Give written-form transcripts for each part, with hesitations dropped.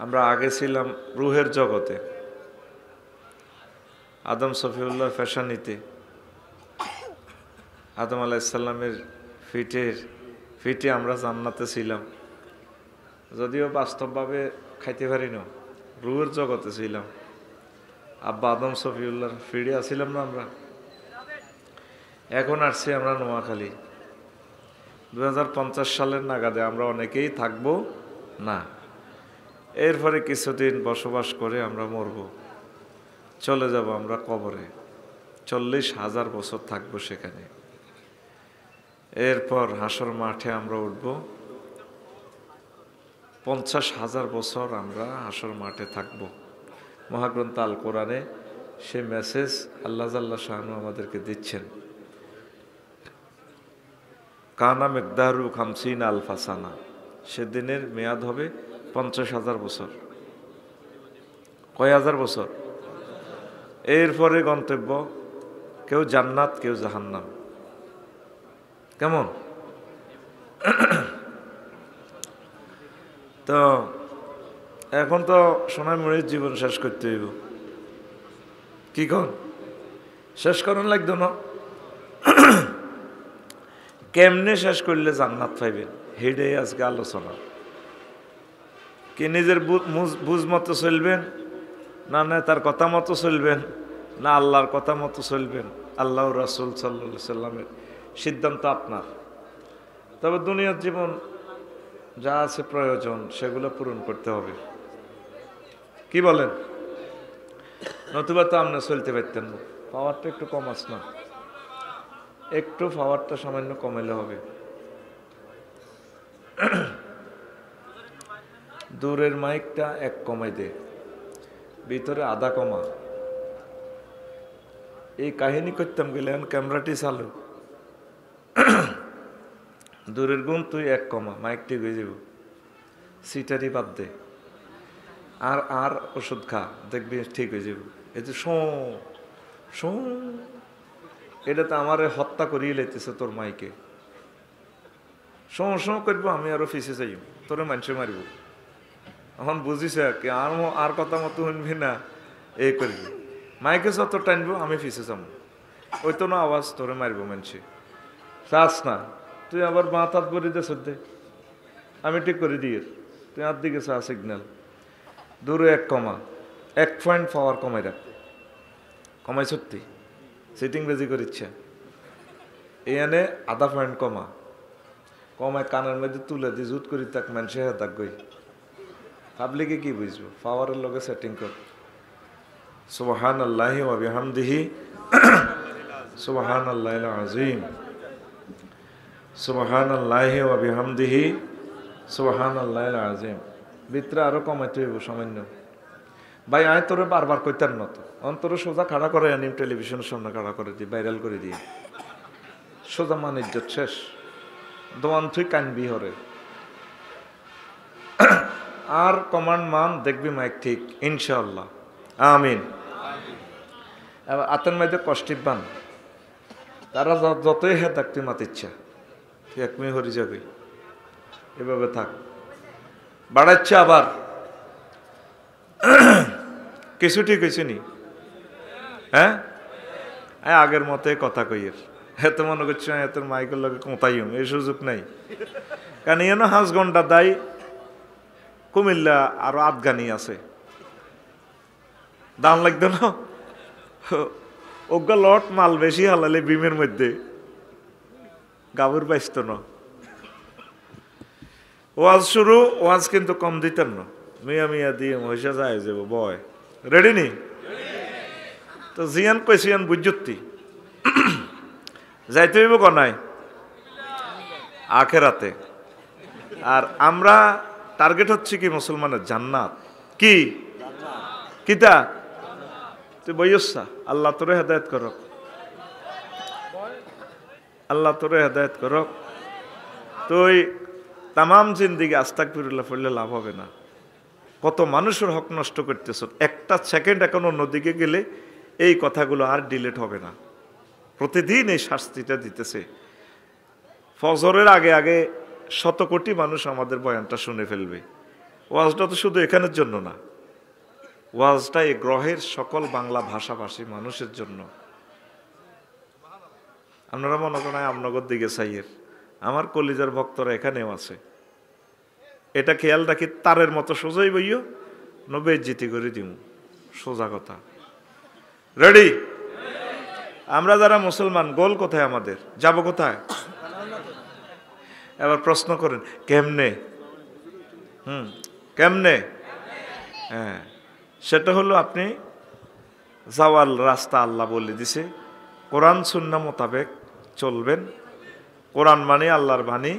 আমরা আগে ছিলাম রুহের জগতে, আদম সফিউল্লাহ ফ্যাশানিতে, আদম আলাইসাল্লামের ফিটে আমরা জান্নাতে ছিলাম। যদিও বাস্তবভাবে খাইতে পারি না, রুহের জগতে ছিলাম। আব্বা আদম সফিউল্লাহর ফিরে আসছিলাম না আমরা। এখন আসছি আমরা নোয়াখালী। 2050 সালের নাগাদে আমরা অনেকেই থাকবো না। এরপরে কিছুদিন বসবাস করে আমরা মরব, চলে যাব আমরা কবরে। 40,000 বছর থাকবো সেখানে। এরপর হাসর মাঠে আমরা উঠব। 50,000 বছর আমরা হাসর মাঠে থাকব। মহাগ্রন্থ আল কোরআনে সে মেসেজ আল্লাহ জাল্লা শাহানু আমাদেরকে দিচ্ছেন। কানা মেকদারু খামসিন আলফাসানা, সেদিনের মেয়াদ হবে 50,000 বছর। কয় হাজার বছর? এরপরে গন্তব্য, কেউ জান্নাত কেউ জাহান্নাম। কেমন? তো এখন তো সোনার মুড়ির জীবন শেষ করতে হইব। কি কন? শেষ করার লাগতো না? কেমনে শেষ করলে জান্নাত পাইবেন, হেডেই আজকে আলোচনা। কি নিজের বুঝ মতো চলবেন, না তার কথা মতো চলবেন, না আল্লাহর কথা মতো চলবেন? আল্লাহ রাসূল সাল্লাল্লাহু আলাইহি সাল্লামের সিদ্ধান্ত আপনার। তবে দুনিয়ার জীবন যা আছে প্রয়োজন সেগুলো পূরণ করতে হবে। কি বলেন? নতুবা তো আপনি চলতে পারতেন না। পাওয়ারটা একটু কম আস না, একটু পাওয়ারটা সামান্য কমাইলে হবে। দূরের মাইকটা 1 কমাই দে, ভিতরে আধা কমা। এই কাহিনী করতাম গেলে ক্যামেরাটি চালু, দূরের গুণ তুই 1 কমা, মাইক ঠিক হয়ে যাব। সিটারি বাদ দে, আর ওষুধ খা, দেখবি ঠিক হয়ে যাব। এই যে শো এটা তো আমার হত্যা করিয়ে লাইতেছে তোর মাইকে। শো করবো, আমি আরো ফিসে যাই, তোরে মানুষে মারিব। এখন বুঝিস কি আর কথা মতো শুনবি না, এই করবি। মাইকে যত টানবো আমি ফিসে যাবো, ওই তো না আওয়াজ, তোরে মারিব মানুষে। চাস না তুই আবার বাঁ হাত করে দে, সদ্যে আমি ঠিক করে দিয়ে, তুই হাত দিকে চা সিগন্যাল। দূরে 1 কমা, 1 পয়েন্ট পাওয়ার কমাই রাখ। কমাই সত্যি সিটিং বেজি করে ইচ্ছা, এই আনে আধা পয়েন্ট কমায় কানের মধ্যে তুলে দি, জুত করি তাক মানুষে হ্যাঁ তাক গই। পাবলিকে কি বুঝবো? পাওয়ারের লগে সেটিং কর। সুবহানাল্লাহি ওয়া বিহামদিহি সুবহানাল্লাহিল আযীম, সুবহানাল্লাহি ওয়া বিহামদিহি সুবহানাল্লাহিল আযীম। ভিতরে আরো কমাইতে হইব সামান্য। ভাই আয় তোরে বারবার কইতার নত, অন্তরে সোজা খাড়া করে আনি, টেলিভিশনের সামনে খাড়া করে দিই, ভাইরাল করে দিয়ে সোজা মান ইজ্জত শেষ। দোয়ান তুই কানবি হরে। আর কমান্ড মান দেখবি মাইক ঠিক, ইনশাআল্লাহ, আমিন। এবার আতের মধ্যে কষ্টিক বান, তারা যতই হ্যাঁ থাক তুই মাতিচ্ছা, তুই 1 মিনিট হরি যাবি, এভাবে থাক। বাড়াচ্ছে আবার কিছু ঠিক হয়েছে নি? হ্যাঁ, আগের মতে কথা কইয়ের, এত মনে করছি এত মাইকের লগে কোথায় এই সুযোগ নাই। কারণ এন 5 ঘন্টা দায়, কুমিল্লা আরো আফগানি আছে, দাম লাগতো না। ওগা লট মাল বেশি হালালে বিমের মধ্যে গাবুর পাইত না। ওয়াজ শুরু, ওয়াজ কিন্তু কম দিতেন না, মিয়া দিয়ে মহিষা যায় যাব বয়। রেডি নি? তো জিয়ান কইছিয়ান বুঝতি যাইতে হইব কনাই আখেরাতে। আর আমরা টার্গেট হচ্ছে কি? মুসলমানের জান্নাত। কি কিতা তুই বইসা? আল্লাহ তোরে হেদায়েত করক, আল্লাহ তোরে হেদায়েত করক। তুই তামাম জিন্দিগি আস্তাগফিরুল্লাহ পড়লে লাভ হবে না। কত মানুষের হক নষ্ট করতেছ, একটা সেকেন্ড এখন অন্যদিকে গেলে এই কথাগুলো আর ডিলিট হবে না। প্রতিদিন এই শাস্তিটা দিতেছে। ফজরের আগে 100 কোটি মানুষ আমাদের বয়ানটা শুনে ফেলবে। ওয়াজটা তো শুধু এখানের জন্য না, ওয়াজটা এই গ্রহের সকল বাংলা ভাষাভাষী মানুষের জন্য। আপনারা মনে করেন আমনগর দিকে চাইয়ের, আমার কলিজার ভক্তরা এখানেও আছে। এটা খেয়াল রাখি, তারের মতো সোজাই বইও বেজ্জিতি করে দিব, সোজা কথা। রেডি? আমরা যারা মুসলমান, গোল কোথায় আমাদের, যাব কোথায়? এবার প্রশ্ন করেন কেমনে? কেমনে? হ্যাঁ, সেটা হলো আপনি যাওয়ার রাস্তা আল্লাহ বলে দিছে, কোরআন সুন্নাহ মোতাবেক চলবেন। কোরআন মানে আল্লাহর বাণী,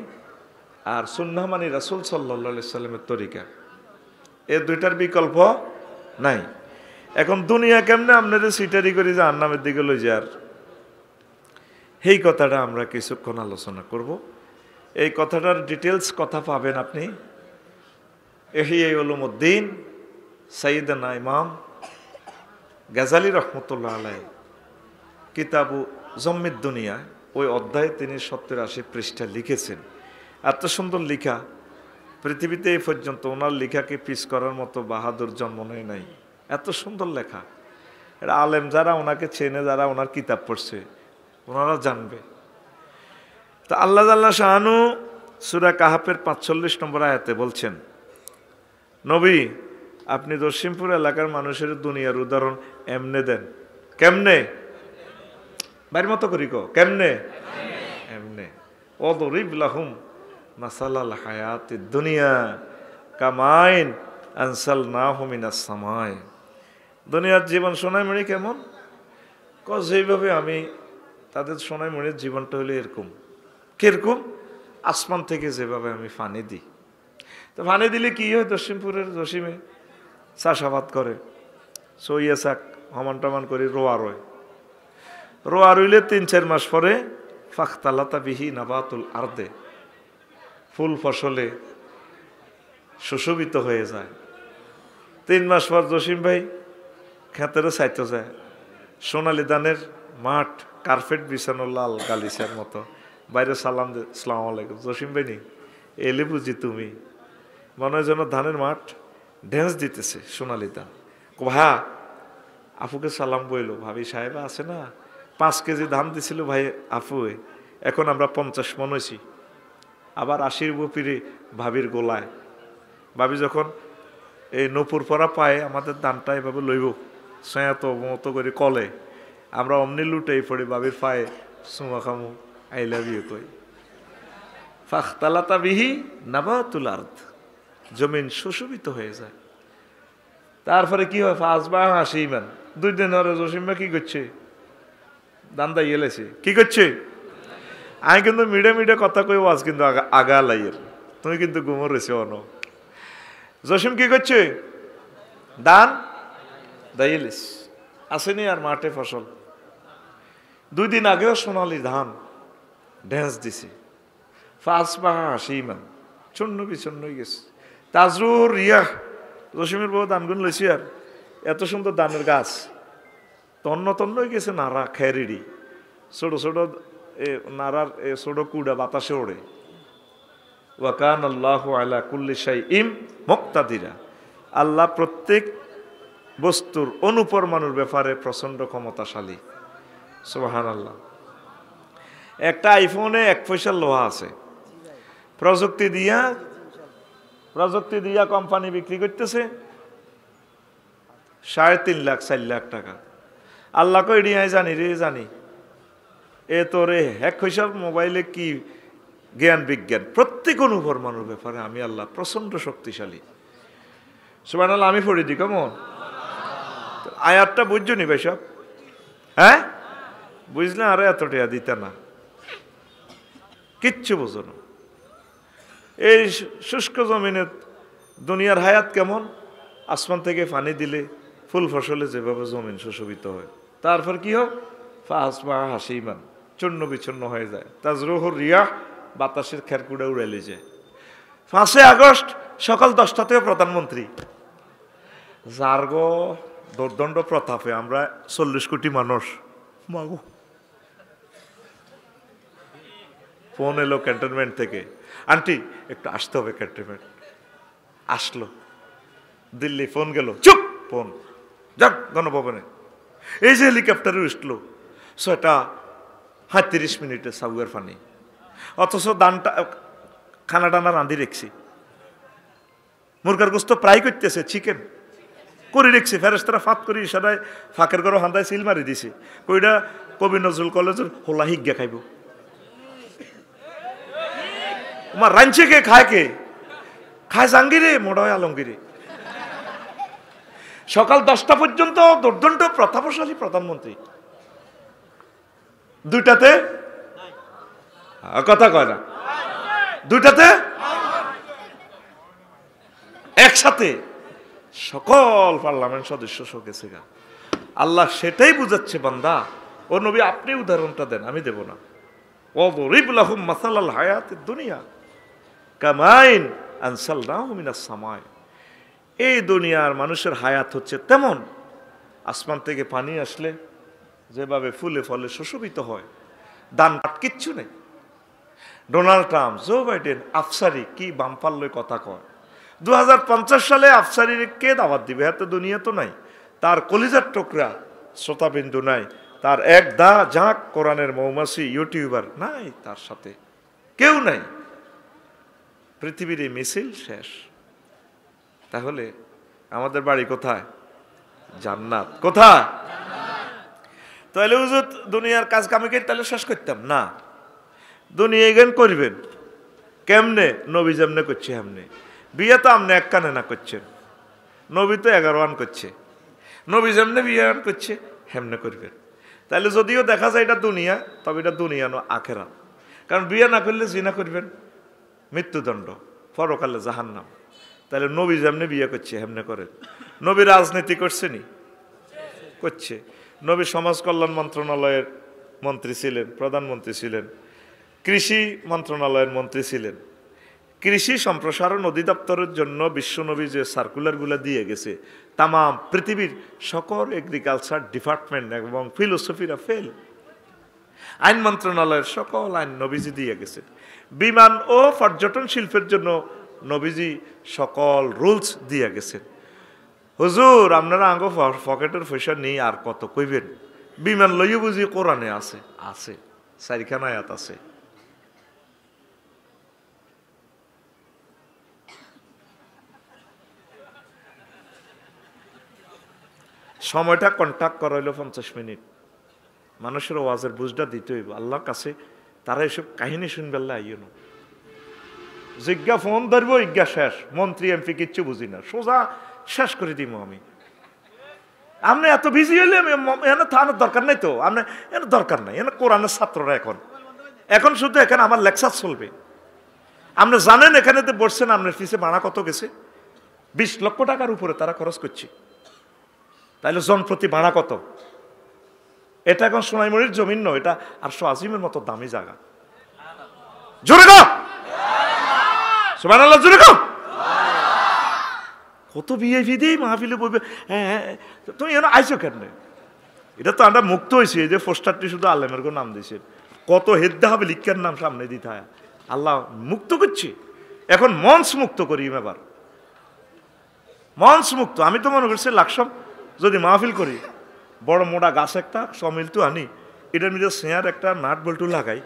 আর সুন্নাহ মানে রাসূল সাল্লাল্লাহু আলাইহি সাল্লামের তরিকা। এই দুইটার বিকল্প নাই। এখন দুনিয়া কেমনে আপনাদের সিটারি করে জাহান্নামের দিকে লই যার, এই কথাটা আমরা কিছুক্ষণ আলোচনা করব। এই কথাটার ডিটেলস কথা পাবেন আপনি ইহইয়া উলুমউদ্দিন সাইয়্যিদনা ইমাম গাযালী রাহমাতুল্লাহ আলাইহি কিতাবু জম্মিদ দুনিয়া, ওই অধ্যায়ে তিনি 70-80 পৃষ্ঠা লিখেছেন। এত সুন্দর লেখা, পৃথিবীতে এই পর্যন্ত ওনার লেখাকে পিস করার মতো বাহাদুর জন্ম নেয় নাই। এত সুন্দর লেখা, এটা আলেম যারা ওনাকে চেনে, যারা ওনার কিতাব পড়ছে, ওনারা জানবে। তা আল্লাহ জাল্লা শাআনু সূরা কাহাফের 45 নম্বর আয়াতে বলছেন, নবী আপনি দশিমপুর এলাকার মানুষের দুনিয়ার উদাহরণ এমনে দেন। কেমনে? বাইর মতো করি কো, কেমনে? এমনে। ওদরিব লাহুম মাসালাল হায়াতিদ দুনিয়া কামাইন আনসালনাহু মিনাস সামাই। দুনিয়ার জীবন সোনাইমণি কেমন? যেইভাবে আমি তাদের সোনাইমণির জীবনটা হলো এরকম। কিরকম? আসমান থেকে যেভাবে আমি পানি দিই। তো পানি দিলে কি হয়? দশিমপুরের জসিমে চাষাবাদ করে, সইয়া শাক হমান টমান করে রোয়া রয়। রোয়া রইলে 3-4 মাস পরে ফাখতালাতা বিহি নাবাতুল আরদে, ফুল ফসলে সুশোভিত হয়ে যায়। 3 মাস পর জসিম ভাই খেতেরও চাইতে যায়, সোনালি ধানের মাঠ, কার্পেট বিছানো লাল গালিচার মতো। বাইরে সালাম দে, আসসালামু আলাইকুম। জসিম ভাই নি এলে বুঝি তুমি, মনে হয় যেন ধানের মাঠ ড্যান্স দিতেছে, সোনালি ধান। হ্যাঁ, আফুকে সালাম বইল, ভাবি সাহেবা আছে না, 5 কেজি ধান দিছিল ভাই আফু, এখন আমরা 50 মন হয়েছি। আবার 80 বপিরে ভাবির গোলায়। ভাবি যখন এই নপুর পরা পায়ে আমাদের ধানটা এভাবে লইব, সয়াত মতো করে কলে, আমরা অমনি লুটেই পড়ি ভাবির পায়ে, সুমা খামু, আই লাভ ইউ কই। ফাখতালাতা বিহি নাবাতুল আরদ, জমিন সুশোভিত হয়ে যায়। তারপরে কি হয়? ফাসবা হাসিমান, 2 দিন ধরে জসিমা কি করছে? দান্দা ইয়েলেছে, কি করছে? আমি কিন্তু মিডে মিডে কথা কই, ওয়াজ কিন্তু আগা লাইয়ের, তুমি কিন্তু গুমর রয়েছে অন। জসিম কি করছে? দান দাইলিস আসেনি আর মাঠে ফসল। 2 দিন আগেও সোনালি ধান ড্যান্স দিছে। ফাসবা হাসিমান, চূর্ণ বিচূর্ণ হয়ে গেছে। তাজরুর রিয়াহ, জসিমের বউ দানগুন লইছি, আর এত সুন্দর দানের গাছ তন্ন তন্ন হয়ে গেছে, নাড়া খেরিডি, ছোট ছোট নাড়ার ছোট কুড়া বাতাসে ওড়ে। ওয়াকান আল্লাহু আলা কুল্লি শাইইন মুক্তাদিরা, আল্লাহ প্রত্যেক বস্তুর অনুপরমাণুর ব্যাপারে প্রচন্ড ক্ষমতাশালী। সুবহানাল্লাহ। একটা আইফোনে 1 পয়সার লোহা আছে, প্রযুক্তি দিয়া কোম্পানি বিক্রি করতেছে 3.5 লাখ 4 লাখ টাকা। আল্লাহ কই এড়িয়ে জানি রে জানি, এ তোরে 1 পয়সার মোবাইলে কি জ্ঞান বিজ্ঞান, প্রত্যেক অনুপরমাণুর ব্যাপারে আমি আল্লাহ প্রচন্ড শক্তিশালী। সুবহানাল্লাহ। আমি পড়ে দিই কেমন? আয়াতটা বুঝছো নি ভাই সব? হ্যাঁ বুঝলে আরে এত টাকা দিতে না, কিচ্ছু বোঝো না। এই শুষ্ক জমিনে দুনিয়ার হায়াত কেমন? আসমান থেকে পানি দিলে ফুল ফসলে যেভাবে জমিন সুশোভিত হয়, তারপর কি হয়? ফাসবা হাসিমান, চূর্ণ বিচূর্ণ হয়ে যায়। তাজরুহুর রিয়াহ, বাতাসের খেরকুড়ে উড়াইলে যায়। 5 আগস্ট সকাল 10টাতেও প্রধানমন্ত্রী, যার গো দুর্দণ্ড প্রতাপে আমরা 40 কোটি মানুষ। মাগো, ফোন এলো ক্যান্টনমেন্ট থেকে, আন্টি একটু আসতে হবে ক্যান্টনমেন্ট। আসলো, দিল্লি ফোন গেল, চুপ ফোন, যাক গণভবনে। এই যে হেলিকপ্টারে উঠলো 6:37 সাউয়ার ফানি, অথচ দানটা খানা টানা রাঁধি রেখছি, মুরগার গোস্ত প্রায় করতেছে, চিকেন করে রেখছি, ফেরেশতারা ফাত করি ইশারায় ফাঁকের ঘর হান্দায় সিল মারি দিছে, কইটা কবি নজরুল কলেজের হোলা হিগ্গা খাইব। তোমার রাঞ্চে কে খায়, কে খায়? জাহাঙ্গীরে, মোড়া হয় আলমগীরে। সকাল 10টা পর্যন্ত দুর্দণ্ড প্রতাপশালী প্রধানমন্ত্রী, দুইটাতে কথা কয় না, দুইটাতে একসাথে সকল পার্লামেন্ট সদস্য শোকেছে গা। আল্লাহ সেটাই বুঝাচ্ছে, বান্দা ও নবী আপনি উদাহরণটা দেন, আমি দেব না। ওয়াদরিব লাহুম মাসালাল হায়াতিদ দুনিয়া কামাইন আনসালনাহু মিনাস সামাই। এই দুনিয়ার মানুষের হায়াত হচ্ছে তেমন, আসমান থেকে পানি আসলে যেভাবে ফুলে ফলে সুশোভিত হয়, দান পাট কিচ্ছু নেই। ডোনাল্ড ট্রাম্প, জো বাইডেন, আফসারি কি বামপাল্লয় কথা কয়। 2050 সালে আফসারির কে দাওয়াত দিবে? এত দুনিয়া তো নাই, তার কলিজার টুকরা শ্রোতাবিন্দু নাই, তার এক দা ঝাঁক কোরআনের মৌমাছি ইউটিউবার নাই, তার সাথে কেউ নাই। পৃথিবীর এই মিছিল শেষ। তাহলে আমাদের বাড়ি কোথায়? জান্নাত। কোথায়? তাহলে হুজুর দুনিয়ার কাজ কামিকে তাহলে শেষ করতাম না। দুনিয়া জ্ঞান করবেন কেমনে? নবী যেমনে করছে হেমনে। বিয়ে তো আপনি এক কানে না করছেন, নবী তো 11 করছে, নবী যেমনে বিয়ে করছে হেমনে করবেন। তাহলে যদিও দেখা যায় এটা দুনিয়া, তবে এটা দুনিয়া না আখেরাত। কারণ বিয়ে না করলে জিনা করবেন, মৃত্যুদণ্ড, পরকালে জাহান্নাম। তাহলে নবী যেমনে বিয়ে করছে হেমনে করেন। নবী রাজনীতি করছে নি? করছে। নবী সমাজ কল্যাণ মন্ত্রণালয়ের মন্ত্রী ছিলেন, প্রধানমন্ত্রী ছিলেন, কৃষি মন্ত্রণালয়ের মন্ত্রী ছিলেন। কৃষি সম্প্রসারণ অধিদপ্তরের জন্য বিশ্বনবী যে সার্কুলারগুলো দিয়ে গেছে, তাম পৃথিবীর সকল এগ্রিকালচার ডিপার্টমেন্ট এবং ফিলোসফিরা ফেল। আইন মন্ত্রণালয়ের সকল আইন নবীজি দিয়ে গেছে। বিমান ও পর্যটন শিল্পের জন্য নবীজি সকল রুলস দিয়ে গেছেন। হুজুর আপনারা আঙ্গ পকেটের পয়সা নেই আর কত কইবেন? বিমান লইও বুঝি কোরআনে আছে, আছে 4খান আয়াত আছে। সময়টা কন্ট্যাক্ট করা হইল 50 মিনিট। মানুষের ওয়াজের বুঝটা দিতে হইব আল্লাহর কাছে। তারা এসব কাহিনী শুনবে আল্লাহ আইও না। জিজ্ঞা ফোন ধরবো, ইজ্ঞা শেষ, মন্ত্রী এমপি কিচ্ছু বুঝি না, সোজা শেষ করে দিব আমি। আপনি এত বিজি হইলে আমি এখানে থানার দরকার নাই তো, আপনি এখানে দরকার নাই। এখানে কোরআনের ছাত্ররা এখন শুধু এখানে আমার লেকচার চলবে। আপনি জানেন এখানে তো বসছেন, আপনার ফিসে ভাড়া কত গেছে? 20 লক্ষ টাকার উপরে তারা খরচ করছে। তাইলে জনপ্রতি ভাড়া কত? এটা এখন সোনাইমুড়ির জমিন নয়, এটা আরশো আজিমের মতো দামি জায়গা। জোরে গো সুবহানাল্লাহ, জোরে গো। কত ভিআইপি দিয়ে মাহফিলে বলবে, হ্যাঁ তুমি এখানে আইসো কেন? এটা তো আমরা মুক্ত হয়েছি, এই যে পোস্টারটি শুধু আলেমের নাম দিয়েছে, কত হেদ্দা হবে লিখার নাম সামনে দিতে হয়। আল্লাহ মুক্ত করছি, এখন মঞ্চ মুক্ত করি। এবার মঞ্চ মুক্ত। আমি তো মনে করছি লাকসাম যদি মাহফিল করি, বড় মোটা গাছ একটা সমিল তো আনি, এটার মধ্যে চেয়ার একটা নাট বল্টু লাগাই,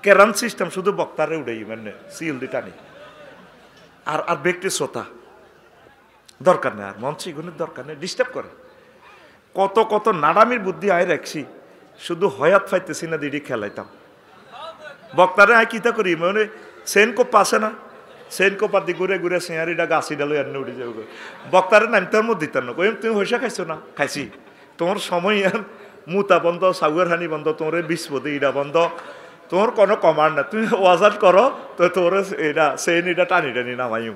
ক্যারান সিস্টেম, শুধু বক্তারে উড়াই, মানে সিল দিয়ে টানি, আর ব্যক্তি শ্রোতা দরকার নেই, আর মঞ্চে এগুলোর দরকার নেই, ডিস্টার্ব করে। কত কত নাডামির বুদ্ধি আয় রাখছি, শুধু হয়াত পাইতেছি না দিদি খেলাইতাম। বক্তারে আয় কিতা করি, মানে সেন কোপ আছে না, সেন কোপার দিয়ে ঘুরে ঘুরে চেয়ারিটা গাছি ডালো এনে উঠে যাবে। বক্তারে নামতার মধ্যে দিতাম না, কইম তুমি হইসা খাইছো না? খাইছি। তোমার সময় মুতা বন্ধ, সাউয়ার হানি বন্ধ, তোমার বিস্পদে ইটা বন্ধ, তোমার কোনো কমান্ড না, তুমি ওয়াজার করো তো তোর এটা সেন এটা টানি টানি নামাইও,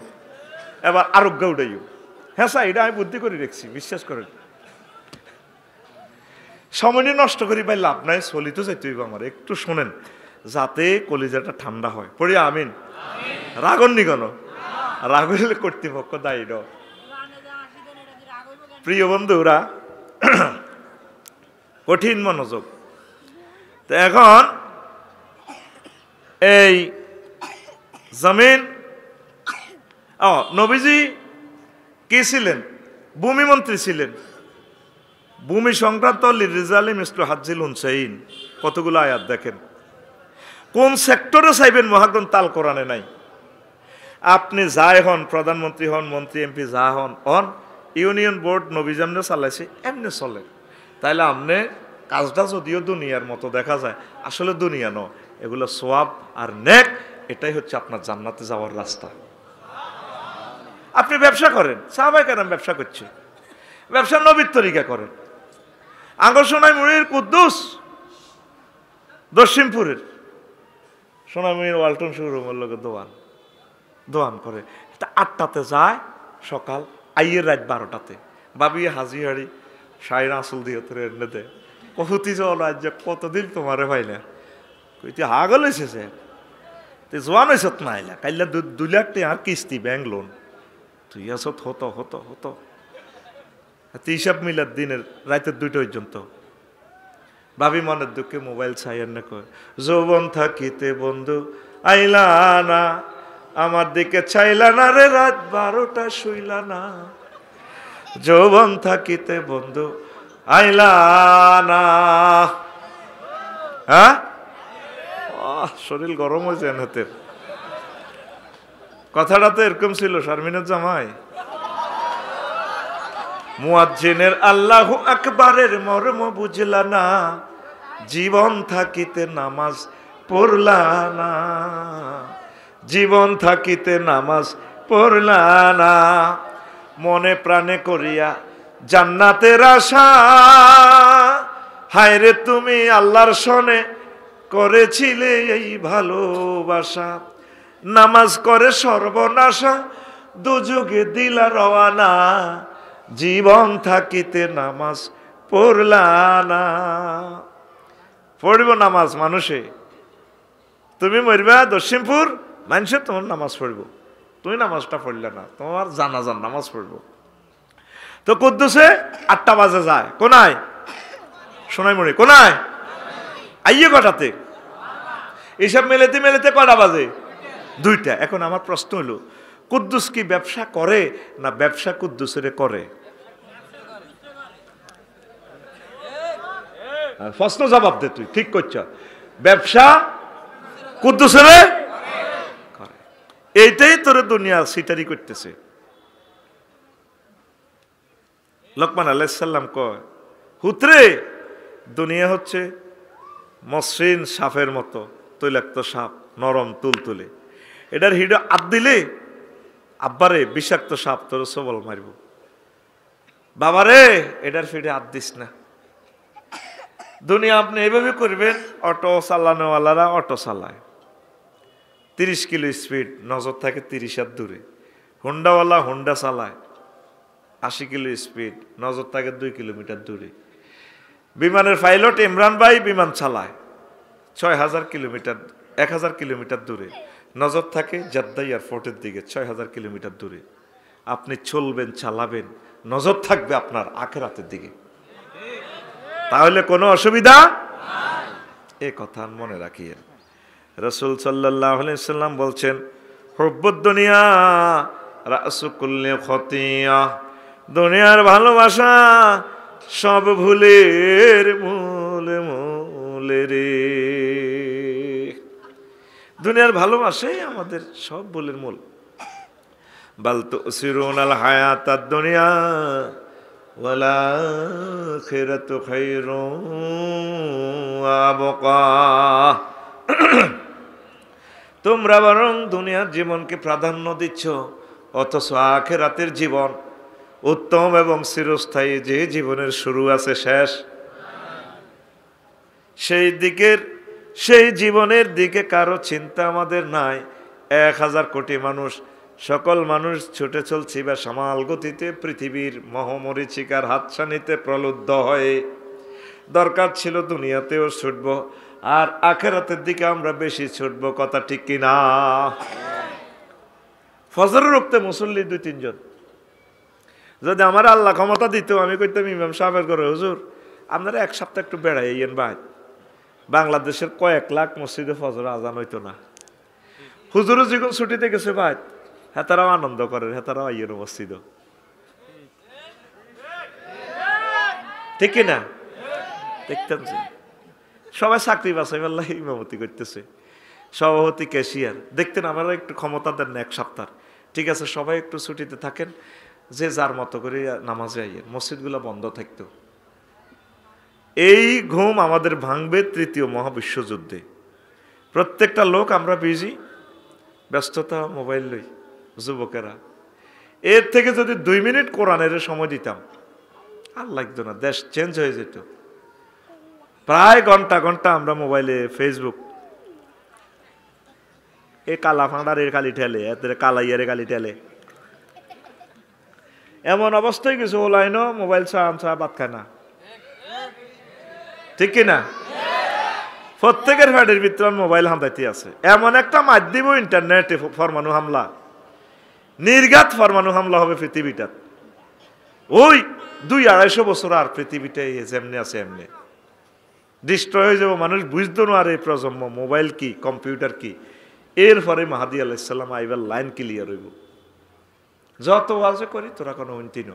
এবার আরোগ্য উঠাইও। হ্যাঁ স্যার, এটা আমি বুদ্ধি করে রেখছি, বিশ্বাস করেন। সময় নষ্ট করি ভাই লাভ নাই, চলিত যাইতে হইব আমার। একটু শোনেন যাতে কলিজাটা ঠান্ডা হয়। পড়ি আমিন। রাগন নি কেন? রাগ হইলে কর্তৃপক্ষ দায়ী ন। প্রিয় বন্ধুরা, কঠিন মনোযোগ। তো এখন এই জমিন, নবীজি কি ছিলেন? ভূমি মন্ত্রী ছিলেন, ভূমি সংক্রান্ত লিরিজালি মিসলু হাজ্জিল উনসাইন, কতগুলো আয়াত দেখেন। কোন সেক্টরে চাইবেন মহাগ্রন্থ আল কোরআনে নাই। আপনি যাই হন, প্রধানমন্ত্রী হন, মন্ত্রী এমপি যা হন ইউনিয়ন বোর্ড নবী যেমনে চালাইছে এমনি চলে। তাইলে আপনি কাজটা যদিও দুনিয়ার মতো দেখা যায়, আসলে দুনিয়া ন, এগুলো সোয়াব আর নেক, এটাই হচ্ছে আপনার জান্নাতে যাওয়ার রাস্তা। আপনি ব্যবসা করেন, সাহাবায়ে কেরাম ব্যবসা করছে, ব্যবসা নবীর তরিকা করেন। আঙ্গর সোনাইমুড়ির কুদ্দুস দক্ষিণপুরের সোনাইমুড়ির ওয়ালটন শোরুমের লোকের দোয়ান করে, 8টাতে যায় সকাল, আইয়ের রাত 12টাতে। ভাবি হাজি হাড়ি সাইর আসল দিয়ে তোর এনে দে, কহুতি চল আজ কতদিন তোমারে ভাই না, কইতে হাগল হয়েছে সে, তুই জোয়ান হয়েছ না আইলা, কাইলা 2 লাখ টাকা আর কিস্তি ব্যাংক লোন, তুই আসত হতো হতো হতো হিসাব মিলার দিনের রাতের 2টা পর্যন্ত। ভাবি মনের দুঃখে মোবাইল ছাইয়ের না কয়, যৌবন থাকিতে বন্ধু আইলা না, আমার দিকে চাইলা না রে, রাত 12টা শুইলা না, যৌবন থাকিতে বন্ধু আইলা না। হ্যাঁ, শরীর গরম হয়েছে হাতের। কথাটা তো এরকম ছিল শারমিনের জামাই, মুয়াজ্জিনের আল্লাহু আকবারের মর্ম বুঝলা না, জীবন থাকিতে নামাজ পড়লা না, জীবন থাকিতে নামাজ পড়লা না, মনে প্রাণে করিয়া জান্নাতের আশা, হায়রে তুমি আল্লাহর সনে করেছিলে এই ভালোবাসা, নামাজ করে সর্বনাশা, দুযোগে দিলা রওয়ানা, জীবন থাকিতে নামাজ পড়লা না। পড়ব নামাজ মানুষে, তুমি মরবা দক্ষিণপুর, মানুষে তোমার নামাজ পড়ব, তুমি নামাজটা পড়লে না, তোমার জানাজান নামাজ পড়ব। তো কুদ্দুসে 8টা বাজে যায়, কোনায় সোনাইমুড়ি, কোনায় আইয়ে কটাতে, এইসব মেলেতে মেলেতে কটা বাজে? 2টা। এখন আমার প্রশ্ন হলো, কুদ্দুস কি ব্যবসা করে না ব্যবসা কুদ্দুসের করে? প্রশ্ন জবাব দে, তুই ঠিক করছ, ব্যবসা কুদ্দুসের করে, এইটাই তোরে দুনিয়া সিটারি করতেছে। লোকমান আলাইহিস সালাম কয়, হুতরে দুনিয়া হচ্ছে মসৃণ সাপের মতো, তৈলাক্ত সাপ, নরম তুলতুলে, এটার হিডো আপ দিলে আব্বারে বিষাক্ত সাপ তোর সবল মারব, বাবারে এটার ফিডে হাত দিস না। দুনিয়া আপনি এইভাবে করবেন, অটো চালানোওয়ালারা অটো চালায় 30 কিলো স্পিড, নজর থাকে 30 হাত দূরে, হুন্ডাওয়ালা হুন্ডা চালায় 80 কিলো স্পিড, নজর থাকে 2 কিলোমিটার দূরে, বিমানের পাইলট ইমরান ভাই বিমান চালায় 6000 কিলোমিটার, 1000 কিলোমিটার দূরে, নজর থাকে জেদ্দা এয়ারপোর্টের দিকে 6000 কিলোমিটার দূরে। আপনি চলবেন, চালাবেন, নজর থাকবে আপনার আখিরাতের দিকে, তাহলে কোনো অসুবিধা এ কথা মনে রাখিয়েন। রাসূল সাল্লাল্লাহু আলাইহি সাল্লাম বলছেন, হুব্বুদ দুনিয়া রাসু কুল্লি খতিয়া, দুনিয়ার ভালোবাসা সব ভুলের মূল মূল রে, দুনিয়ার ভালোবাসাই আমাদের সব ভুলের মূল। বাল তুসিরুনাল হায়াতাদ দুনিয়া ওয়াল আখিরাতু খায়রুন ওয়া আবকা, তোমরা বরং দুনিয়ার জীবনকে প্রাধান্য দিচ্ছ, অথচ আখিরাতের জীবন উত্তম এবং চিরস্থায়ী, যে জীবনের শুরু আছে শেষ, সেই জীবনের দিকে কারো চিন্তা আমাদের নাই। 1000 কোটি মানুষ, সকল মানুষ ছুটে চলছি বা সামাল গতিতে পৃথিবীর মহামরীচিকার হাতছানিতে প্রলুব্ধ হয়ে, দরকার ছিল দুনিয়াতেও ছুটবো আর আখিরাতের দিকে আমরা বেশি ছুটবো, কথা ঠিক কিনা? ফজরের ওয়াক্তে মুসল্লি 2-3 জন, যদি আমার আল্লাহ ক্ষমতা দিত আমি কইতাম ইমাম সাহেবের করে, হুজুর আপনারা 1 সপ্তাহ একটু বেড়াইয়েন ভাই, বাংলাদেশের কয়েক লাখ মসজিদে ফজর আজান হইতো না, হুজুরও যখন ছুটিতে গেছে ভাই, হেতারাও আনন্দ করেন, হেতারাও আইয়ের মসজিদ, ঠিক কিনা? দেখতেন যে সবাই চাকরি বাছাই পাল্লাই ইমামতি করতেছে, সভাপতি ক্যাশিয়ার। দেখতেন আমরা একটু ক্ষমতা দেন না এক সপ্তাহ, ঠিক আছে সবাই একটু ছুটিতে থাকেন, যে যার মতো করে নামাজে আইয়েন, মসজিদগুলো বন্ধ থাকতো। এই ঘুম আমাদের ভাঙবে তৃতীয় মহাবিশ্বযুদ্ধে। প্রত্যেকটা লোক আমরা বিজি, ব্যস্ততা, মোবাইল লই, যুবকেরা। এর থেকে যদি 2 মিনিট কোরআনের সময় দিতাম আর লাগতো না, দেশ চেঞ্জ হয়ে যেত। প্রায় ঘন্টা ঘন্টা আমরা মোবাইলে ফেসবুক, এ কালা ফাঁড়ার এর কালি ঠেলে, এদের কালাইয়ারে কালি ঠেলে, এমন অবস্থায় কিছু হলাইন মোবাইল ছাড়া ভাত খায় না, ঠিক কিনা? প্রত্যেকের ফ্যাটের ভিতরে মোবাইল হামদাইতে আছে। এমন একটা মাধ্যম ইন্টারনেটে ফরমানু হামলা, নির্ঘাত ফরমানু হামলা হবে পৃথিবীটা। ওই 200-250 বছর আর পৃথিবীটা যেমনি আছে এমনি ডিস্ট্রয় হয়ে যাব। মানুষ বুঝতো না আর এই প্রজন্ম মোবাইল কি, কম্পিউটার কি। এরপরে মাহাদি আলাইহিস সালাম আইবার লাইন ক্লিয়ার হইব। যত ওয়াজে করি তোরা কোনো উন্নতি ন,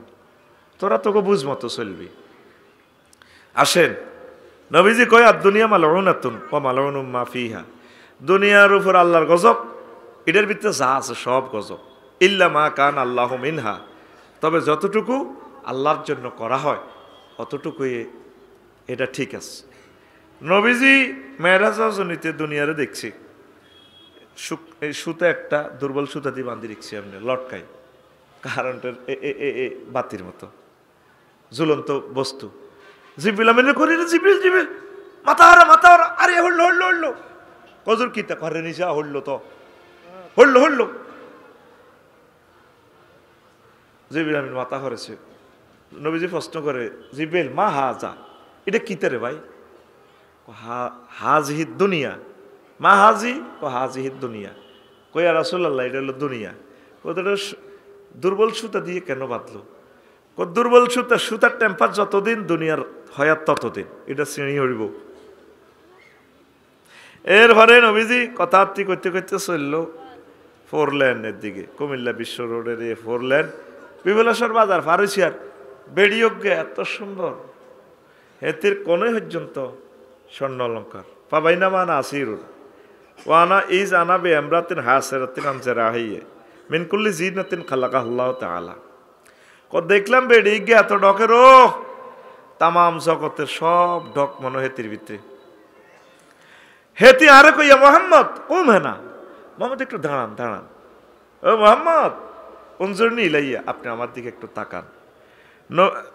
তোরা তোকে বুঝ মতো চলবি। আসেন, নবীজি কয় আর দুনিয়া মালউনাতুন ওয়া মালউনুম মা ফিহা, দুনিয়ার উপর আল্লাহর গজব, এটার ভিতরে যা আছে সব গজব। ইল্লা মা কান আল্লাহু মিনহা, তবে যতটুকু আল্লাহর জন্য করা হয় অতটুকুই এটা ঠিক আছে। নবীজি মেরাজ জনিতে দুনিয়ারে দেখছি, এই সুতা একটা দুর্বল সুতা দিয়ে বান্ধি রেখছি এমনি লটকাই, কারেন্টের বাতির মতো ঝুলন্ত বস্তু। জিব্রিল আমিনের করি না, জিব্রিল জিব্রিল মাথা হারা, আরে হল্লো কজুর কিতা করে নিশা হল্লো তো হল্লো। জিব্রিল আমিন মাথা হরেছে। নবীজি প্রশ্ন করে, জিব্রিল মা হাজা, এটা কিতা রে ভাই? হাজিহিদ দুনিয়া, মা হাজি ও হাজিহিদ দুনিয়া। কইয়া রাসূলুল্লাহ এটা হলো দুনিয়া। ওটা দুর্বল সুতা দিয়ে কেন বাঁধলো? দুর্বল সুতার টেম্পার যতদিন দুনিয়ার হয়াত ততদিন, এটা শ্রেণী হরিব। এরপরে নবীজি কথাবার্তি করতে করতে চলল 4 লেনের দিকে, কুমিল্লা বিশ্ব রোডের 4 লেন, বিমলেশ্বর বাজার ফারুসিয়ার বেড়িয়োগ্যে এত সুন্দর, হেতির কোন পর্যন্ত স্বর্ণ অলঙ্কার পাবাইনা মানা আসিরুন ওয়ানা ইজ আনা বে এমরাতিন হাসেরাতিন আমজেরাহিয়ে মিনকুল্লি জিনাতিন খালাকাহুল্লাহু তাআলা। দেখলাম বেড়ে গিয়ে এত ডকের, ও তামাম জগতের সব ডক মনে হেতির ভিতরে। হেতি আরে কইয়া মোহাম্মদ কুম হেনা, মোহাম্মদ একটু দাঁড়ান, ও মোহাম্মদ উনজুরনি ইলাইয়া, আপনি আমার দিকে একটু তাকান।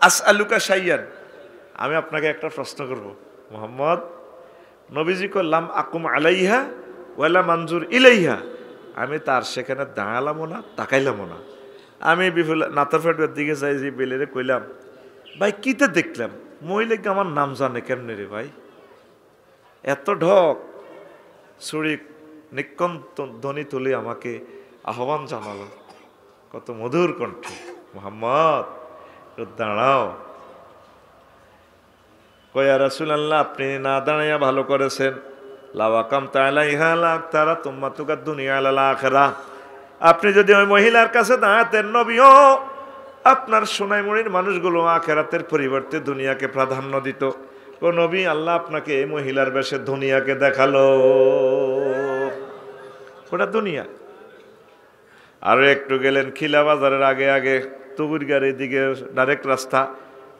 আসআলুকা শাইয়ান, আমি আপনাকে একটা প্রশ্ন করব মোহাম্মদ। নবীজি করলাম আকুম আলাইহা ওয়ালা মঞ্জুর ইলাইহা, আমি তার সেখানে দাঁড়ালামও না, তাকাইলামও না। আমি নাতাফেটের দিকে যাই, যে বেলেরে কইলাম, ভাই কিতে দেখলাম মহিলাকে আমার নাম জানে কেমনে রে ভাই? এত ঢক ছুরি নিকন ধ্বনি তুলে আমাকে আহ্বান জানালো, কত মধুর কণ্ঠে, মোহাম্মদ দাঁড়াও। কয়া রাসূলুল্লাহ, আপনি না দাঁড়াইয়া ভালো করেছেন। লাওয়াকাম তাআলাইহা লাক তারা তুম্মা তুকাদ দুনিয়া আলাল আখিরাহ, আপনি যদি ওই মহিলার কাছে দাঁড়াতেন, নবীও আপনার সোনাইমুড়ির মানুষগুলো আখিরাতের পরিবর্তে দুনিয়াকে প্রাধান্য দিত। ও নবী, আল্লাহ আপনাকে এই মহিলার বেশে দুনিয়াকে দেখালো, ওটা দুনিয়া। আরো একটু গেলেন খিলা বাজারের আগে তুগুর গাড়ির দিকে ডাইরেক্ট রাস্তা,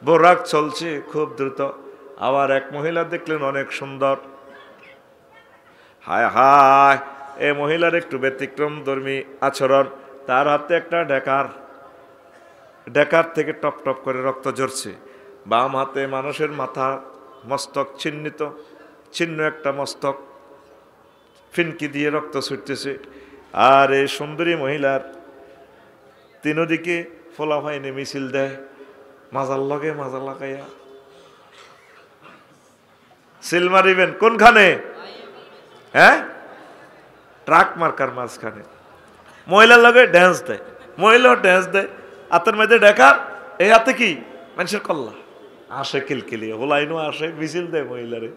বোরাক চলছে খুব দ্রুত। আবার এক মহিলা দেখলেন অনেক সুন্দর, হায় হায়, এই মহিলার একটু ব্যতিক্রম ধর্মী আচরণ। তার হাতে একটা ডেকার থেকে টপ টপ করে রক্ত ঝরছে। বাম হাতে মানুষের মাথা মস্তক ছিন্ন একটা মস্তক, ফিনকি দিয়ে রক্ত ছুটতেছে। আর এই সুন্দরী মহিলার তিনদিকে ফোলাফাইনে মিছিল দেয়, মাজার লগে মাজা লাগাইয়া সিল মারিবেন কোনখানে? হ্যাঁ, ট্রাক মার্কার মাঝখানে। মহিলার লগে ড্যান্স দেয়, মহিলাও ড্যান্স দেয়, হাতের মধ্যে ডেকা, এই হাতে কি মানুষের কল্লা আসে কিলকিলিয়ে, হোলাইনও আসে, মিছিল দেয় মহিলারে।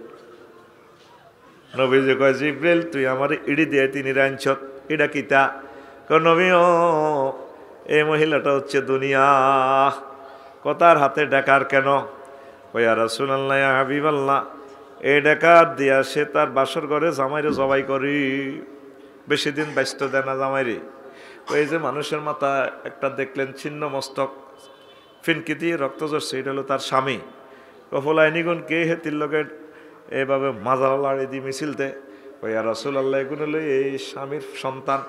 নবীজি কয়, জিব্রাইল তুই আমার ইডি দিয়ে তিনি রাঞ্চত, এটা কিতা? নবী, ও এই মহিলাটা হচ্ছে দুনিয়া। কথার হাতে ডেকার কেন? ওই ইয়া রাসূলুল্লাহ ইয়া হাবিবাল্লাহ, এই ডাকাত দিয়া সে তার বাসর ঘরে জামাইরে জবাই করি, বেশি দিন ব্যস্ত দেয় না জামাইরে। ওই যে মানুষের মাথা একটা দেখলেন ছিন্ন মস্তক, ফিনকি দিয়ে রক্ত ঝরছে, এটা হলো তার স্বামী। কফলাইনিগুন কে হে তিল্লকের এভাবে মাজার লাড়ি দিয়ে মিছিল দে। ওই ইয়া রাসূলুল্লাহ, এগুলো হলো এই স্বামীর সন্তান।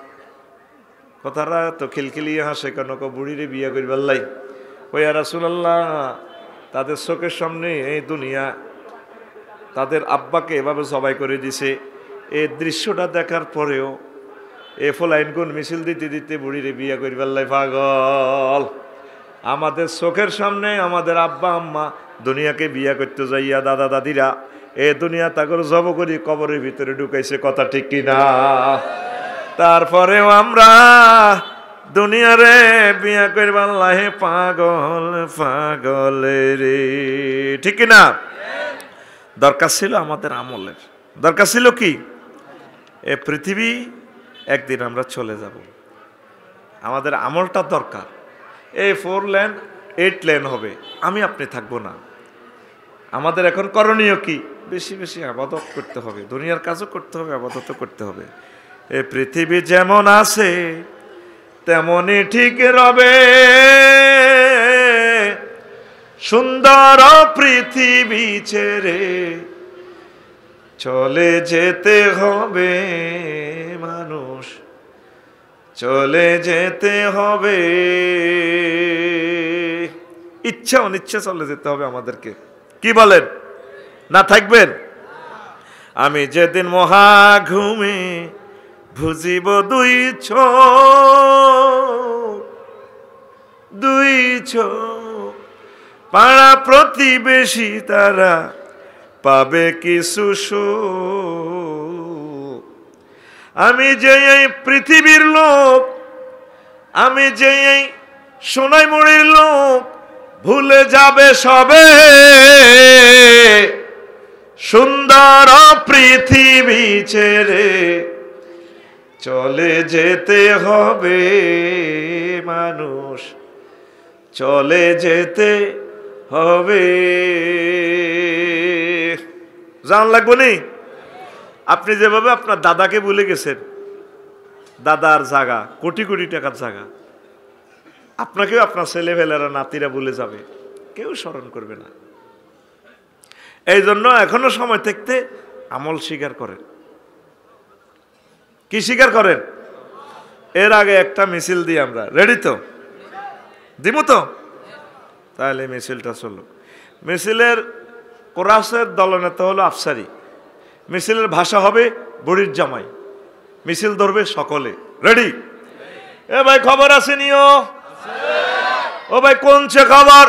কথাটা তো খিলখিলিয়ে হাসে কেন, বুড়িরে বিয়ে করবার লাই। ওই ইয়া রাসূলুল্লাহ, তাদের চোখের সামনে এই দুনিয়া তাদের আব্বাকে এভাবে জবাই করে দিছে। এই দৃশ্যটা দেখার পরেও এ ফলাইনগুন মিছিল দিতে দিতে বুড়িরে বিয়ে করবার লাই পাগল। আমাদের চোখের সামনে আমাদের আব্বা আম্মা দুনিয়াকে বিয়ে করতে যাইয়া দাদা দাদিরা এ দুনিয়া তাগর জব করি কবরের ভিতরে ঢুকাইছে, কথা ঠিক কিনা? তারপরেও আমরা দুনিয়ারে বিয়া করবার লাহে পাগল পাগল রে, ঠিক কিনা? দরকার ছিল আমাদের আমলের, দরকার ছিল কি? এ পৃথিবী একদিন আমরা চলে যাব, আমাদের আমলটা দরকার। এই 4 লেন 8 লেন হবে, আমি আপনি থাকবো না। আমাদের এখন করণীয় কি? বেশি বেশি ইবাদত করতে হবে, দুনিয়ার কাজও করতে হবে, ইবাদতও করতে হবে। এই পৃথিবী যেমন আছে তেমনই ঠিক রবে, সুন্দর পৃথিবী ছেড়ে চলে যেতে হবে মানুষ, চলে যেতে হবে। ইচ্ছা অনিচ্ছা চলে যেতে হবে আমাদেরকে, কি বলেন? না থাকবেন? আমি যেদিন মহা ঘুমে বুঝিব দুই চোখ, পাড়া প্রতিবেশী তারা পাবে কিছু সুখ। আমি যে এই পৃথিবীর লোক, আমি যে এই সোনাইমুড়ির লোক, ভুলে যাবে সবে সুন্দর পৃথিবী ছেড়ে চলে যেতে হবে মানুষ, চলে যেতে হবে। জান লাগবো নি? আপনি যেভাবে আপনার দাদাকে ভুলে গেছেন, দাদার জায়গা কোটি কোটি টাকার জায়গা, আপনাকেও আপনার ছেলেবেলারা নাতিরা ভুলে যাবে, কেউ স্মরণ করবে না। এই জন্য এখনো সময় থাকতে আমল স্বীকার করেন। কি স্বীকার করেন? এর আগে একটা মিছিল দিই আমরা, রেডি তো? দিব তো? তাহলে মিছিলটা চলো। মিছিলের কোরাসের দলনেতা হলো আফসারি, মিছিলের ভাষা হবে বুড়ির জামাই, মিছিল ধরবে সকলে। রেডি? এ ভাই খবর আছে নিও? ও ভাই কোনছে খবর?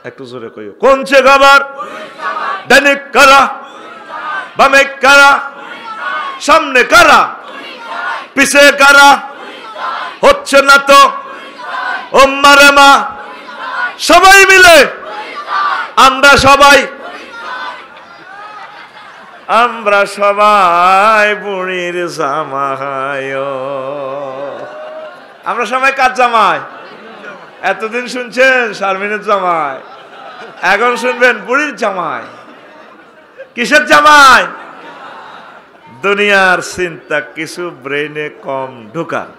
একটু জোরে কইও, কোনছে খবর? ডানে কারা, বামে কারা, সামনে কারা, পিছে কারা, হচ্ছে না তো ও মারে মা, সবাই মিলে আমরা সবাই বুড়ির জামাই। আমরা সবাই কার জামাই? এতদিন শুনছেন শারমিনের জামাই, এখন শুনবেন বুড়ির জামাই। কিসের জামাই? দুনিয়ার চিন্তা কিছু ব্রেনে কম ঢুকান।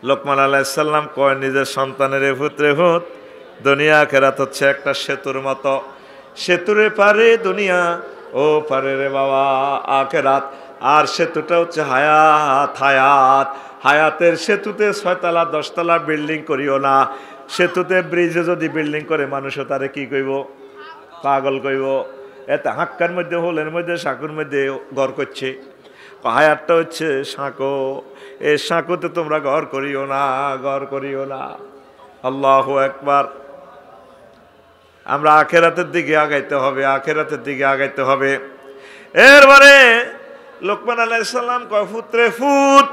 লোকমান আলাইহিস সালাম কয় নিজের সন্তানের পুত্রে ভূত, দুনিয়া আখিরাত হচ্ছে একটা সেতুর মতো, সেতুর পারে দুনিয়া, ও পারে রে বাবা আখিরাত। আর সেতুটা হচ্ছে হায়াত, হায়াত। হায়াতের সেতুতে 6 তলা 10 তলা বিল্ডিং করিও না। সেতুতে ব্রিজে যদি বিল্ডিং করে মানুষও তারে কি কইব? পাগল কইব। এতে হাক্কার মধ্যে, হোলের মধ্যে, সাঁকুর মধ্যে ঘর করছে। হায়াতটা হচ্ছে সাঁকো, এই সাঁকোতে তোমরা ঘর করিও না, ঘর করিও না। আল্লাহু আকবার। আমরা আখিরাতের দিকে আগাইতে হবে, আখিরাতের দিকে আগাইতে হবে। এরপরে লোকমান আলাইহিস সালাম কয়, পুত্রে ফুত,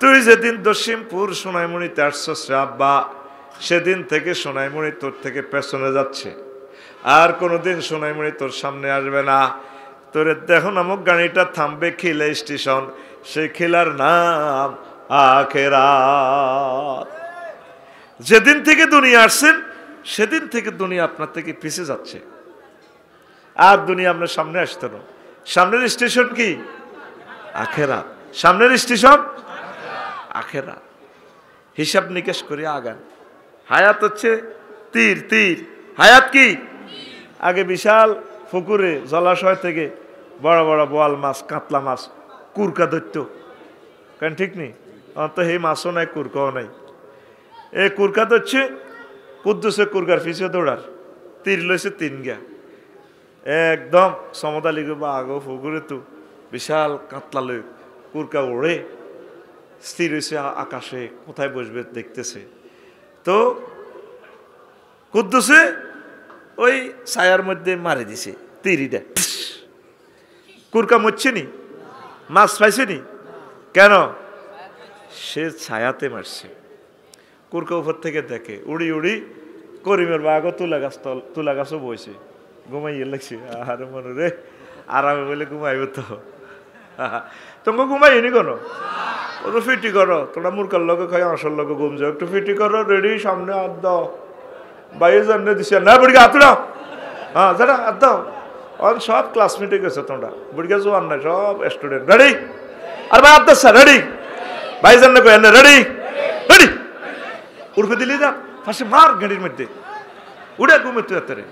তুই যেদিন দশিমপুর সোনাইমুড়িতে আসছস রে আব্বা, সেদিন থেকে সোনাইমুড়ি তোর থেকে পেছনে যাচ্ছে, আর কোনোদিন সোনাইমুড়ি তোর সামনে আসবে না। তোর দেখো নামক গাড়িটা থামবে খিলা স্টেশন, সেই খিলার নাম আখিরাত। যেদিন থেকে দুনিয়া আসছেন সেদিন থেকে দুনিয়া আপনার থেকে পিছিয়ে যাচ্ছে, আর দুনিয়া আপনার সামনে আসতো না। সামনের স্টেশন কি? আখেরাত। সামনের স্টেশন আখেরাত। হিসাব নিকেশ করে আগান। হায়াত হচ্ছে তীর, তীর। হায়াত কি? আগে বিশাল পুকুরে জলাশয় থেকে বড় বড় বোয়াল মাছ, কাতলা মাছ, কুরকা ধরত, কেন ঠিক নেই? অন্ত সেই মাছও নাই, কুরকাও নাই। এই কুরকা ধরছে, কুদ্দুসে কুরকার পিছিয়ে দৌড়ার, তীর লইছে 3 গা, একদম সমতালি বা আগো পুকুরে তো বিশাল কাতলা লই কুরকা ওড়ে স্থির হয়েছে আকাশে, কোথায় বসবে দেখতেছে। তো কুদ্দুসে ওই ছায়ার মধ্যে মারি দিছে তীরিটা, কুরকা মরছে নি, মাছ পাইছে নি, কেন? সে ছায়াতে মারছে। কুরকা উপর থেকে দেখে উড়ি উড়ি করিমের বাঘও তুলা গাছও বইছে, ঘুমাইয়ে লাগছে। আর মনে রে আরামে বলে ঘুমাইব তো, তোমাকে ঘুমাইনি কোনো, ও তো ফিটি করো, তোরা মুরকার লগে খাই আসল লগে ঘুম যাও, একটু ফিটি করো, রেডি, সামনে হাত দাও, বাইরে জানে দিছে না, বুড়িকে হাত দাও, হ্যাঁ যারা হাত দাও। অন সব ক্লাসমেটে গেছে, তোমরা বুড়িকে জোয়ান নাই, সব স্টুডেন্ট রেডি, আর ভাই হাত দাস রেডি, ভাই জানে কই এনে রেডি, রেডি, উড়বে দিলি যা ফাঁসে মার গেড়ির মধ্যে উড়ে ঘুমে তুই এত রে।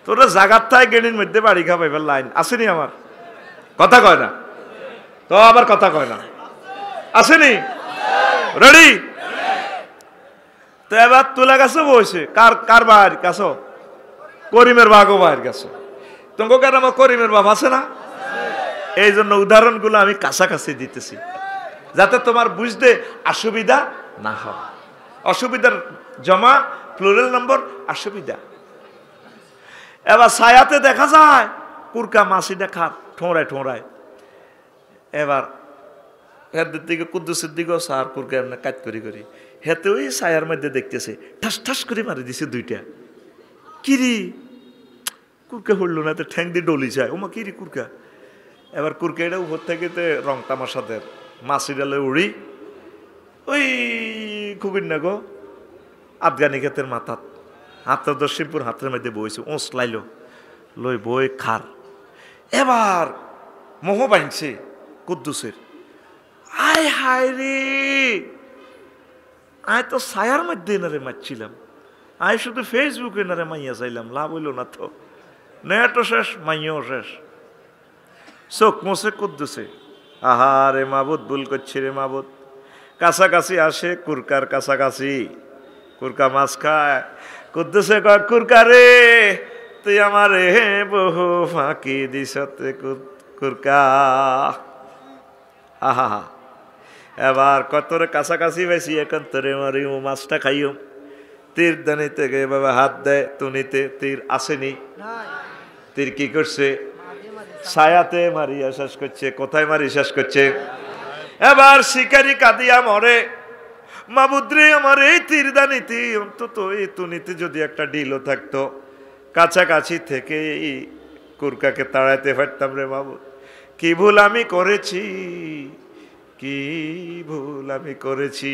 তোরা জাগার থাই গেড়ির মধ্যে বাড়ি খাবাইবার লাইন আসেনি? আমার কথা কয় না তো, আবার কথা কয় না, আসেনি? রেডি? তো এবার তুলা গাছও বসে, কার বাড়ির কাছ? করিমের বাঘও বাড়ির কাছ। তোমাকে কেন আমার করিমের বাপ আছে না? এই জন্য উদাহরণগুলো আমি কাছাকাছি দিতেছি, যাতে তোমার বুঝতে অসুবিধা না হয়। অসুবিধার জমা প্লুরাল নম্বর অসুবিধা। এবার ছায়াতে দেখা যায় কুরকা মাছি দেখা ঠোঁড়ায় ঠোঁড়ায়। এবার হেদের দিকে কুদ্দুসের দিকেও সার কুরকা এমনি কাজ করি করি, হেতে ওই ছায়ার মধ্যে দেখতেছে ঠাস ঠাস করে মারি দিছে 2টা। কিরি কুরকা হইল না, তো ঠ্যাং দিয়ে ডলি যায়, ওমা কিরি কুরকা। এবার কুরকা এটা উপর থেকে রং তামাশাদের মাছি ডালে উড়ি ওই খুবির না গো আফগানি ক্ষেতের মাথাত হাতের দর্শিমপুর হাতের মধ্যে বইছে, ওঁস লাইল লই বই খার। এবার মোহ বাঁধছে কুদ্দুসের, আয় হায় রে, আয় তো ছায়ার মধ্যে এনারে মারছিলাম, আয় শুধু ফেসবুকে এনারে মাইয়া চাইলাম, লাভ হইল না তো, নেটও শেষ, মাইয়াও শেষ। চোখ মোছে কুদ্দুসে, আহা রে মাবুদ, ভুল করছি রে মাবুদ। কাছাকাছি আসে কুরকার কাছাকাছি, কুরকা মাছ খায়। কুদ্দুসে কয়, কুরকা রে তুই আমার বহু ফাঁকি দিস কুরকা। আহা, এবার কতরে কাছাকাছি বেশি, এখন তোরে মারি মাছটা খাইও। তীর দানি থেকে বাবা হাত দেয় তুনিতে, তীর আসেনি। তীর কি করছে? ছায়াতে মারিয়া শেষ করছে। কোথায় মারি শেষ করছে? এবার শিকারি কাঁদিয়া মরে, মাবুদ্রে আমার এই তীরদানিতে অন্তত এই তুনিতে যদি একটা ডিলও থাকতো, কাছাকাছি থেকে এই কুরকাকে তাড়াইতে পারতাম রে মাবুদ। কি ভুল আমি করেছি, কি ভুল আমি করেছি।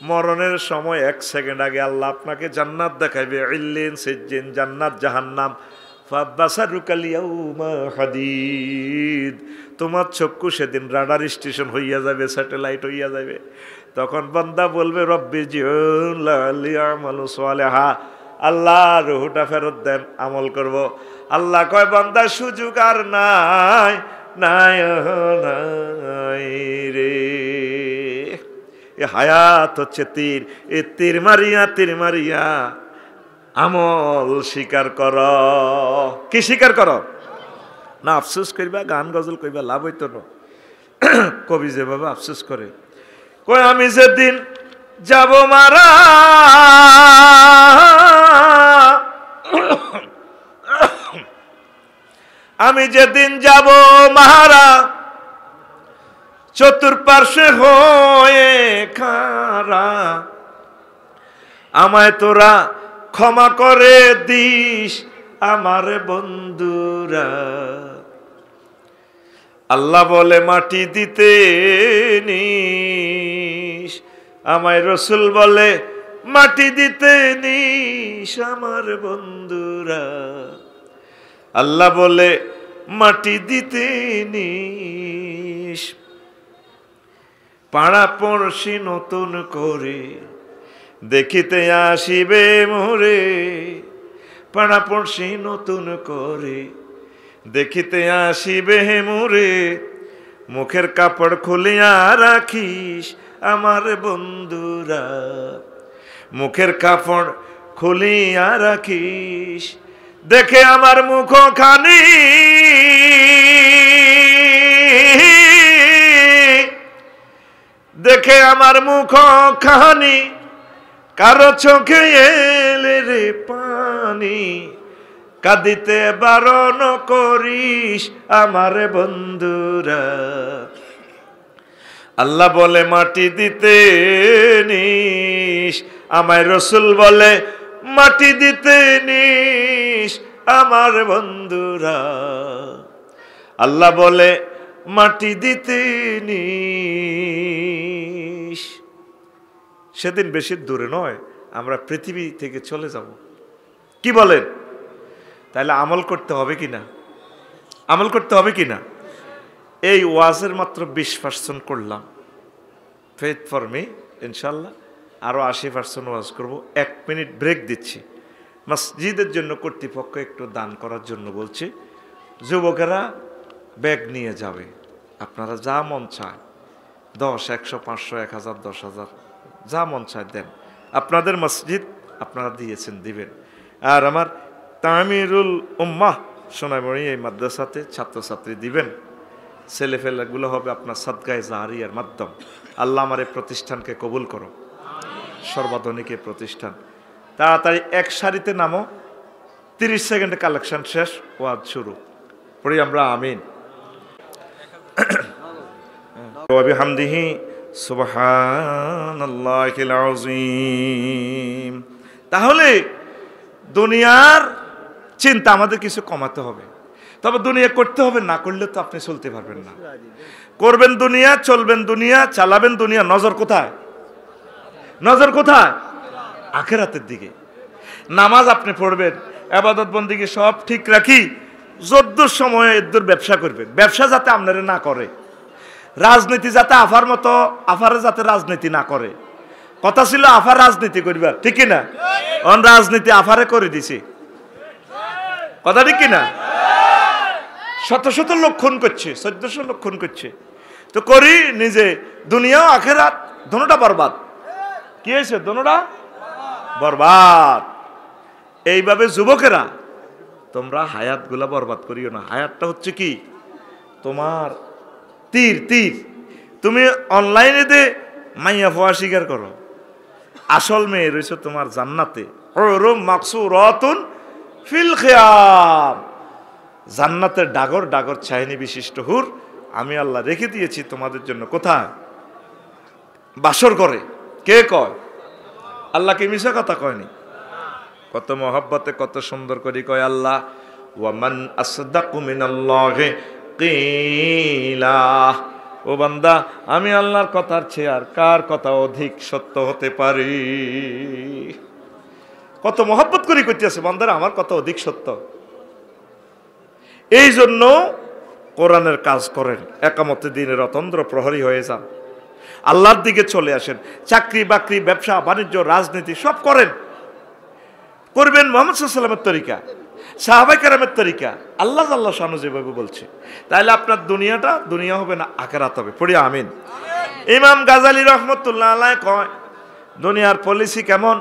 মরণের সময় 1 সেকেন্ড আগে আল্লাহ আপনাকে জান্নাত দেখাইবে, ইল্লিন সিজ্জিন, জান্নাত জাহান্নাম। হাদিদ, তোমার চক্ষু সেদিন রাডার স্টেশন হইয়া যাবে, স্যাটেলাইট হইয়া যাবে। তখন বান্দা বলবে রব্বি জিউল সালেহা, আল্লাহ রুহটা ফেরত দেন, আমল করব। আল্লাহ কয় বান্দা সুযোগ আর নাই, নাই নাই রে। এ হায়াত হচ্ছে তীর, এ তীর মারিয়া আমল স্বীকার কর। কি স্বীকার কর? না আফসোস করিবা, গান গজল করিবা, লাভ হইতো না। কবি যেভাবে আফসোস করে, কই আমি যেদিন যাব মারা, আমি যেদিন যাব মারা, চতুর্পার্শ্বে হয়ে খারা, আমায় তোরা ক্ষমা করে দিস আমার বন্ধুরা। আল্লাহ বলে মাটি দিতে নিস, আমায় রসুল বলে মাটি দিতে নিস। আমার বন্ধুরা। আল্লাহ বলে মাটি দিতে নিস, পাড়া পড়শি নতুন করে দেখিতে আসিবে মোরে, পাড়া পড়শি নতুন করে দেখিতে আসিবে মোরে, মুখের কাপড় খুলিয়া রাখিস আমার বন্ধুরা, মুখের কাপড় খুলিয়া রাখিস, দেখে আমার মুখ খানি, দেখে আমার মুখ খানি, কারো চোখে এলে রে পানি, কাঁদিতে বারণ করিস আমার বন্ধুরা। আল্লাহ বলে মাটি দিতে নিস, আমায় রসুল বলে মাটি দিতে নিস আমার বন্ধুরা। আল্লাহ বলে মাটি দিতে নিস। সেদিন বেশি দূরে নয়, আমরা পৃথিবী থেকে চলে যাব। কি বলেন? তাহলে আমল করতে হবে কিনা? আমল করতে হবে কিনা? এই ওয়াজের মাত্র 20% করলাম। ফেথ ফর মি, ইনশাল্লাহ আরো 80% ওয়াজ করব। 1 মিনিট ব্রেক দিচ্ছি। মসজিদের জন্য কর্তৃপক্ষ একটু দান করার জন্য বলছি। যুবকেরা ব্যাগ নিয়ে যাবে, আপনারা যা মন চায় 10, 100, 500, 1000, 10,000 যা মন চায় দেন। আপনাদের মসজিদ আপনারা দিয়েছেন, দিবেন। আর আমার তামিরুল উম্মাহ সোনামণি এই মাদ্রাসাতে ছাত্রছাত্রী দিবেন। ছেলেফেলেগুলো হবে আপনার সাদগায়ে জারিয়ার মাধ্যম। আল্লাহ আমার এই প্রতিষ্ঠানকে কবুল করো, সর্বাধুনিক এই প্রতিষ্ঠান। তাড়াতাড়ি এক সারিতে নামো, 30 সেকেন্ডে কালেকশন শেষ, ওয়াজ শুরু। পড়ি আমরা আমিন। ওয়া বিহামদিহি সুবহানাল্লাহিল আযীম। তাহলে দুনিয়ার চিন্তা আমাদের কিছু কমাতে হবে। তবে দুনিয়া করতে হবে, না করলে তো আপনি চলতে পারবেন না। করবেন দুনিয়া, চলবেন দুনিয়া, চালাবেন দুনিয়া। নজর কোথায়? নজর কোথায়? আখিরাতের দিকে। নামাজ আপনি পড়বেন, ইবাদত বন্দেগী সব ঠিক রাখি, যদ্দুর সময়ে এদ্দুর ব্যবসা করবেন। ব্যবসা যাতে আপনারা না করে, রাজনীতি যাতে আফার মতো আফারে যাতে রাজনীতি না করে। কথা ছিল আফার রাজনীতি করবার, ঠিক কিনা? অন রাজনীতি আফারে করে দিছি, কথা ঠিক কিনা? শত শত লোক খুন করছে, 1400 লোক খুন করছে। তো করি নিজে, দুনিয়া আখিরাত দোনোটা বরবাদ। কি হয়েছে? দোনোটা বরবাদ। এইভাবে যুবকেরা তোমরা হায়াতগুলা বরবাদ করিও না। হায়াতটা হচ্ছে কি? তোমার তীর। তীর তুমি অনলাইনে দে মাইয়া ফোয়া স্বীকার করো, আসল মেয়ে রয়েছে তোমার জান্নাতে। হুরুম মাকসুরাতুন ফিল খিয়াম, জান্নাতের ডাগর ডাগর ছাইনি বিশিষ্ট হুর আমি আল্লাহ রেখে দিয়েছি তোমাদের জন্য। কোথায়? বাসর করে। কে কয়? আল্লাহকে মিশা কথা কয়নি। কত মহব্বতে কত সুন্দর করে কয় আল্লাহ, ওয়ামান আসদাকু মিনাল্লাহি কিলা। ও বান্দা, আমি আল্লাহর কথার চেয়ে আর কার কথা অধিক সত্য হতে পারি? কত মহব্বত করে করতেছে বান্দারা, আমার কথা অধিক সত্য। এই জন্য কোরআনের কাজ করেন, একামতে দিনের অতন্দ্র প্রহরী হয়ে যান, আল্লাহর দিকে চলে আসেন। চাকরি বাকরি, ব্যবসা বাণিজ্য, রাজনীতি সব করেন, করবেন মুহাম্মদ সাল্লাল্লাহু আলাইহি ওয়াসাল্লামের তরিকা, সাহাবায়ে কেরামের তরিকা, আল্লাহ আল্লাহ শানু যেভাবে বলছে। তাহলে আপনার দুনিয়াটা দুনিয়া হবে না, আখিরাত হবে। পড়ি আমিন। ইমাম গাজালি রহমতুল্লাহ আলাইহি কয়, দুনিয়ার পলিসি কেমন?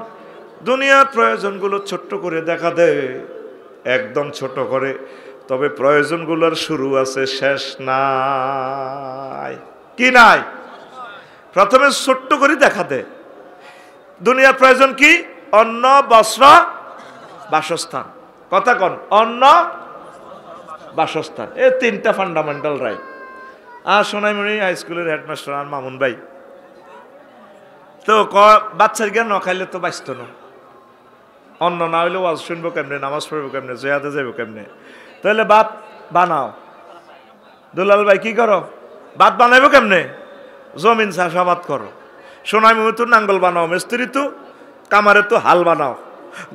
দুনিয়ার প্রয়োজনগুলো ছোট্ট করে দেখা দেয়, একদম ছোট করে, তবে প্রয়োজনগুলোর শুরু আছে, শেষ নাই। কি নাই? প্রথমে ছোট্ট করে দেখা দেয়। দুনিয়ার প্রয়োজন কি? অন্ন, বস্ত্র, বাসস্থান। কথা কন, অন্ন, বাসস্থান, এই 3টা ফান্ডামেন্টাল রাইট। আর সোনাইমণি হাই স্কুলের হেডমাস্টার আর মামুন ভাই তো বাচ্চার জ্ঞান ন খাইলে তো বাঁচত না। অন্ন না হইলে ওয়াজ শুনবো কেমনে, নামাজ পড়বো কেমনে, জয়াতে যাবো কেমনে? তাহলে ভাত বানাও। দুলাল ভাই কি করো? ভাত বানাইবো কেমনে? জমিন চাষাবাদ করো। সোনাইমণি তো নাঙ্গল বানাও, মিস্ত্রি তো কামারে তো হাল বানাও।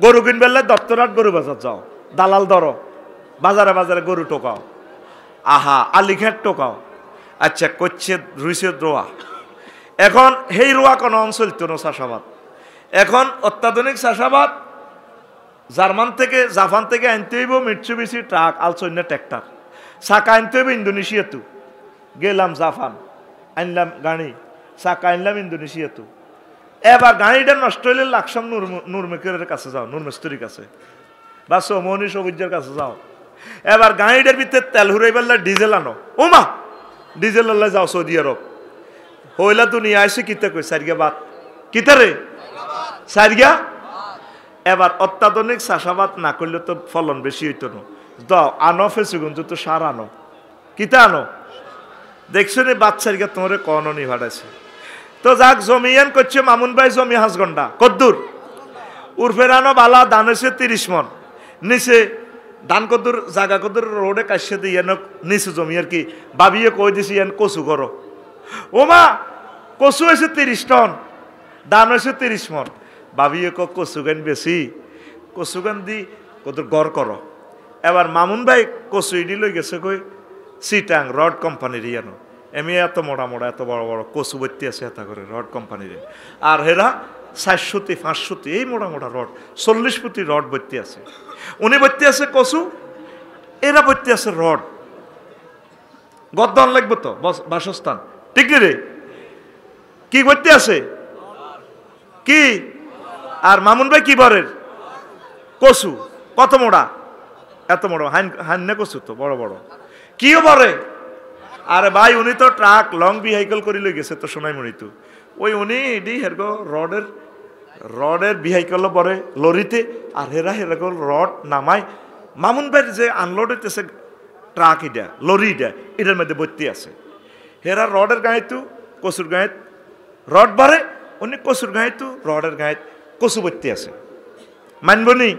গরু কিনবেলে দপ্তরাট গরু বাজার যাও, দালাল ধরো, বাজারে বাজারে গরু টোকাও, আহা আলিঘাট টোকাও। আচ্ছা করছে রুইছে রোয়া। এখন সেই রোয়া কোনো অঞ্চল তো চাষাবাদ, এখন অত্যাধুনিক চাষাবাদ জার্মান থেকে জাপান থেকে আনতে হইব মিটসুবিশি ট্রাক আলচন্য ট্র্যাক্টর, চাকা আনতে হইব ইন্দোনেশিয়াতু, গেলাম জাপান আনলাম গাড়ি, চাকা আনলাম ইন্দোনেশিয়াতু। এবার গাড়িটা নষ্ট হইলে লাকসাম নুরমেকের কাছে যাও, নুরমেস্তুরির কাছে বা সমনি সবুজের কাছে যাও। এবার গাড়িটার ভিতরে তেল হুরাইবার ডিজেল আনো, ওমা ডিজেল আল্লাহ যাও সৌদি আরব। হইলা দুনিয়া আসে কিতা কই সারিগা বাদ কিতা রে সারিগা। এবার অত্যাধুনিক চাষাবাদ না করলে তো ফলন বেশি হইতো না। দাও আনো ফেসুগুন তো সার আনো, কিতা আনো দেখছো রে বাচ্চারিগা তোমার কন নিভাড়াইছে। তো যাক জমিয়ান করছে মামুন ভাই জমি হাঁসগন্ডা কদ্দুর উর্ফের আনো বালা দান হয়েছে 30 মন, নিচে ধান কদ্দুর জাগা কদ্দুর রোডে কাশে দিয়ে নিচে জমি আর কি ভাবিয়ে কই দিছি এন কচু করো। ওমা কচু হয়েছে 30 টন, ধান হয়েছে 30 মন, ভাবিয়ে কচু গান বেশি, কচু গান দি কদ্দুর গড় করো। এবার মামুন ভাই কচু ইডি লই গেছে কই সিটাং রড কোম্পানির ইয়ানো, এমনি এত মোড়া মোড়া এত বড় বড় কচু বত্তি আছে এটা করে রড কোম্পানির। আর হেরা 400 500 এই মোড়া মোড়া রড 40 ফুটি রড বত্তি আছে। উনি বত্তি আছে কচু, এরা বত্তি আছে রড। গদ্দন লাগবে তো বাসস্থান, ঠিক রে? কি বত্তি আছে কি? আর মামুন ভাই কি বরের কচু কত মোড়া, এত মোড়া হান্না কচু তো বড় বড়, কিও বরে। আরে ভাই উনি তো ট্রাক লং ভেহিকল করে লই গেছে তো সোনাইমুড়ি তো, ওই উনি এডি হেরগো রডের ভেহিকল বরে লরিতে, আর হেরা হেরগো রড নামাই মামুন ভাইয়ের যে আনলোড হইতেছে ট্রাক এটা লরি এটার মধ্যে ভর্তি আছে। হেরা রডের গায়ে তো কচুর গায়ে রড বাড়ে, উনি কচুর গায়ে তো রডের গায়ে কচু ভর্তি আছে। মানবনি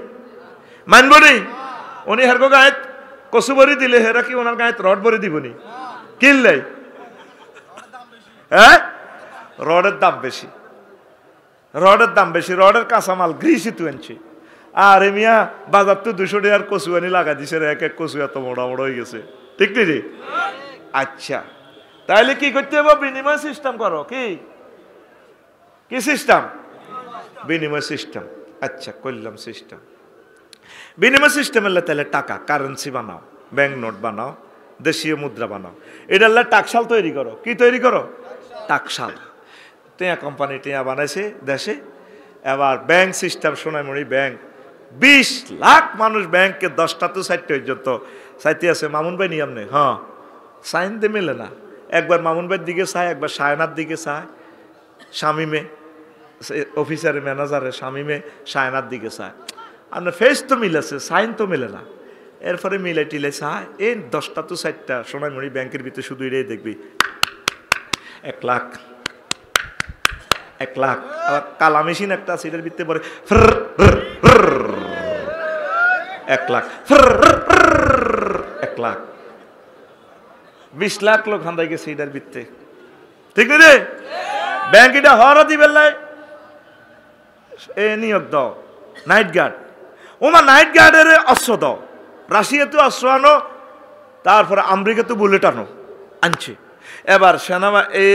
উনি হেরগো গায়ে কচু বরি দিলে হেরা কি ওনার গায়ে রড বরি দিবনি কিনলাই? হ্যাঁ রডের দাম বেশি, রডের কাঁচামাল গ্রিসি তু আনছি। আর এমিয়া বাজার তো 200 টাকার কচু আনি লাগা দিছে রে, এক এক কচু এত মোড়া মোড়া হয়ে গেছে, ঠিক নি রে? আচ্ছা তাহলে কি করতে হবে? বিনিময় সিস্টেম করো। কি সিস্টেম? বিনিময় সিস্টেম। আচ্ছা করলাম সিস্টেম, বিনিময় সিস্টেম এলে তাহলে টাকা কারেন্সি বানাও, ব্যাংক নোট বানাও, দেশীয় মুদ্রা বানাও। এটা টাকশাল তৈরি করো। কি তৈরি করো? টাকশাল। টিয়া কোম্পানি টিয়া বানাইছে দেশে। এবার bank system, Sonaimuri bank 20 lakh মানুষ ব্যাংকে 10টা তো 4টা পর্যন্ত চাইতে আছে। মামুন ভাই নিয়ম নেই, হ্যাঁ সাইন দিয়ে মেলে না। একবার মামুন ভাইয়ের দিকে চায়, একবার সায়নার দিকে চায়, শামিমে অফিসারের ম্যানেজারের শামিমে সায়নার দিকে চায়। আপনার ফেস তো মিলেছে, সাইন তো মেলে না। এরপরে মিলে টিলে চায় এই 10টা তো 4টা সোনাইমুড়ি ব্যাংকের ভিতরে শুধু এটাই দেখবি 1 লাখ 1 লাখ। আবার কালা মেশিন একটা আছে এটার ভিতরে পরে 1 লাখ 1 লাখ 20 লাখ লোক হান্দাই গেছে এটার ভিতরে, ঠিক রে? ব্যাংক এটা হওয়ার দিবেন লাই এ নিয়োগ দাও নাইট গার্ড। ওমা নাইট গার্ডের অস্ত্র দাও, রাশিয়াতে অস্ত্র আনো, তারপরে আমেরিকাতে বুলেট আনছে। এবার এই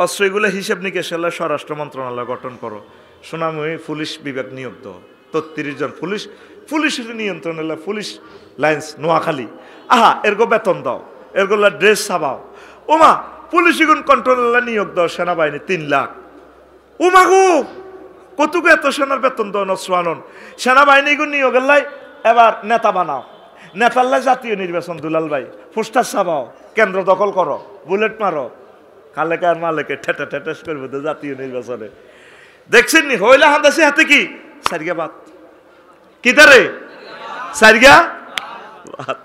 অস্ত্রগুলো হিসেব নিকেশ স্বরাষ্ট্র মন্ত্রণালয় গঠন করো। সোনামুড়ি পুলিশ বিভাগ নিয়োগ দাও, 33 জন পুলিশের নিয়ন্ত্রণ এলে পুলিশ লাইন্স নোয়াখালী। আহা এরগো বেতন দাও, এরগুলো ড্রেস ছাপাও। ওমা পুলিশ কন্ট্রোল নিয়োগ দাও, সেনাবাহিনী 3 লাখ। ওমা গো কতটুকু এত সেনার বেতন দাও অস্ত্র আনন। সেনাবাহিনী নিয়োগ এলাই এবার নেতা বানাও, নেতাল্লাই জাতীয় নির্বাচন দুলাল ভাই পোস্টার ছাপাও, কেন্দ্র দখল করো, বুলেট মারো, খালেকে আর মালেকে ঠেটা ঠেটাস করবো তো জাতীয় নির্বাচনে। দেখছেন নি হইলা হান্দাসে হাতে কি সারিগা বাত কি তারে সারিগা বাত।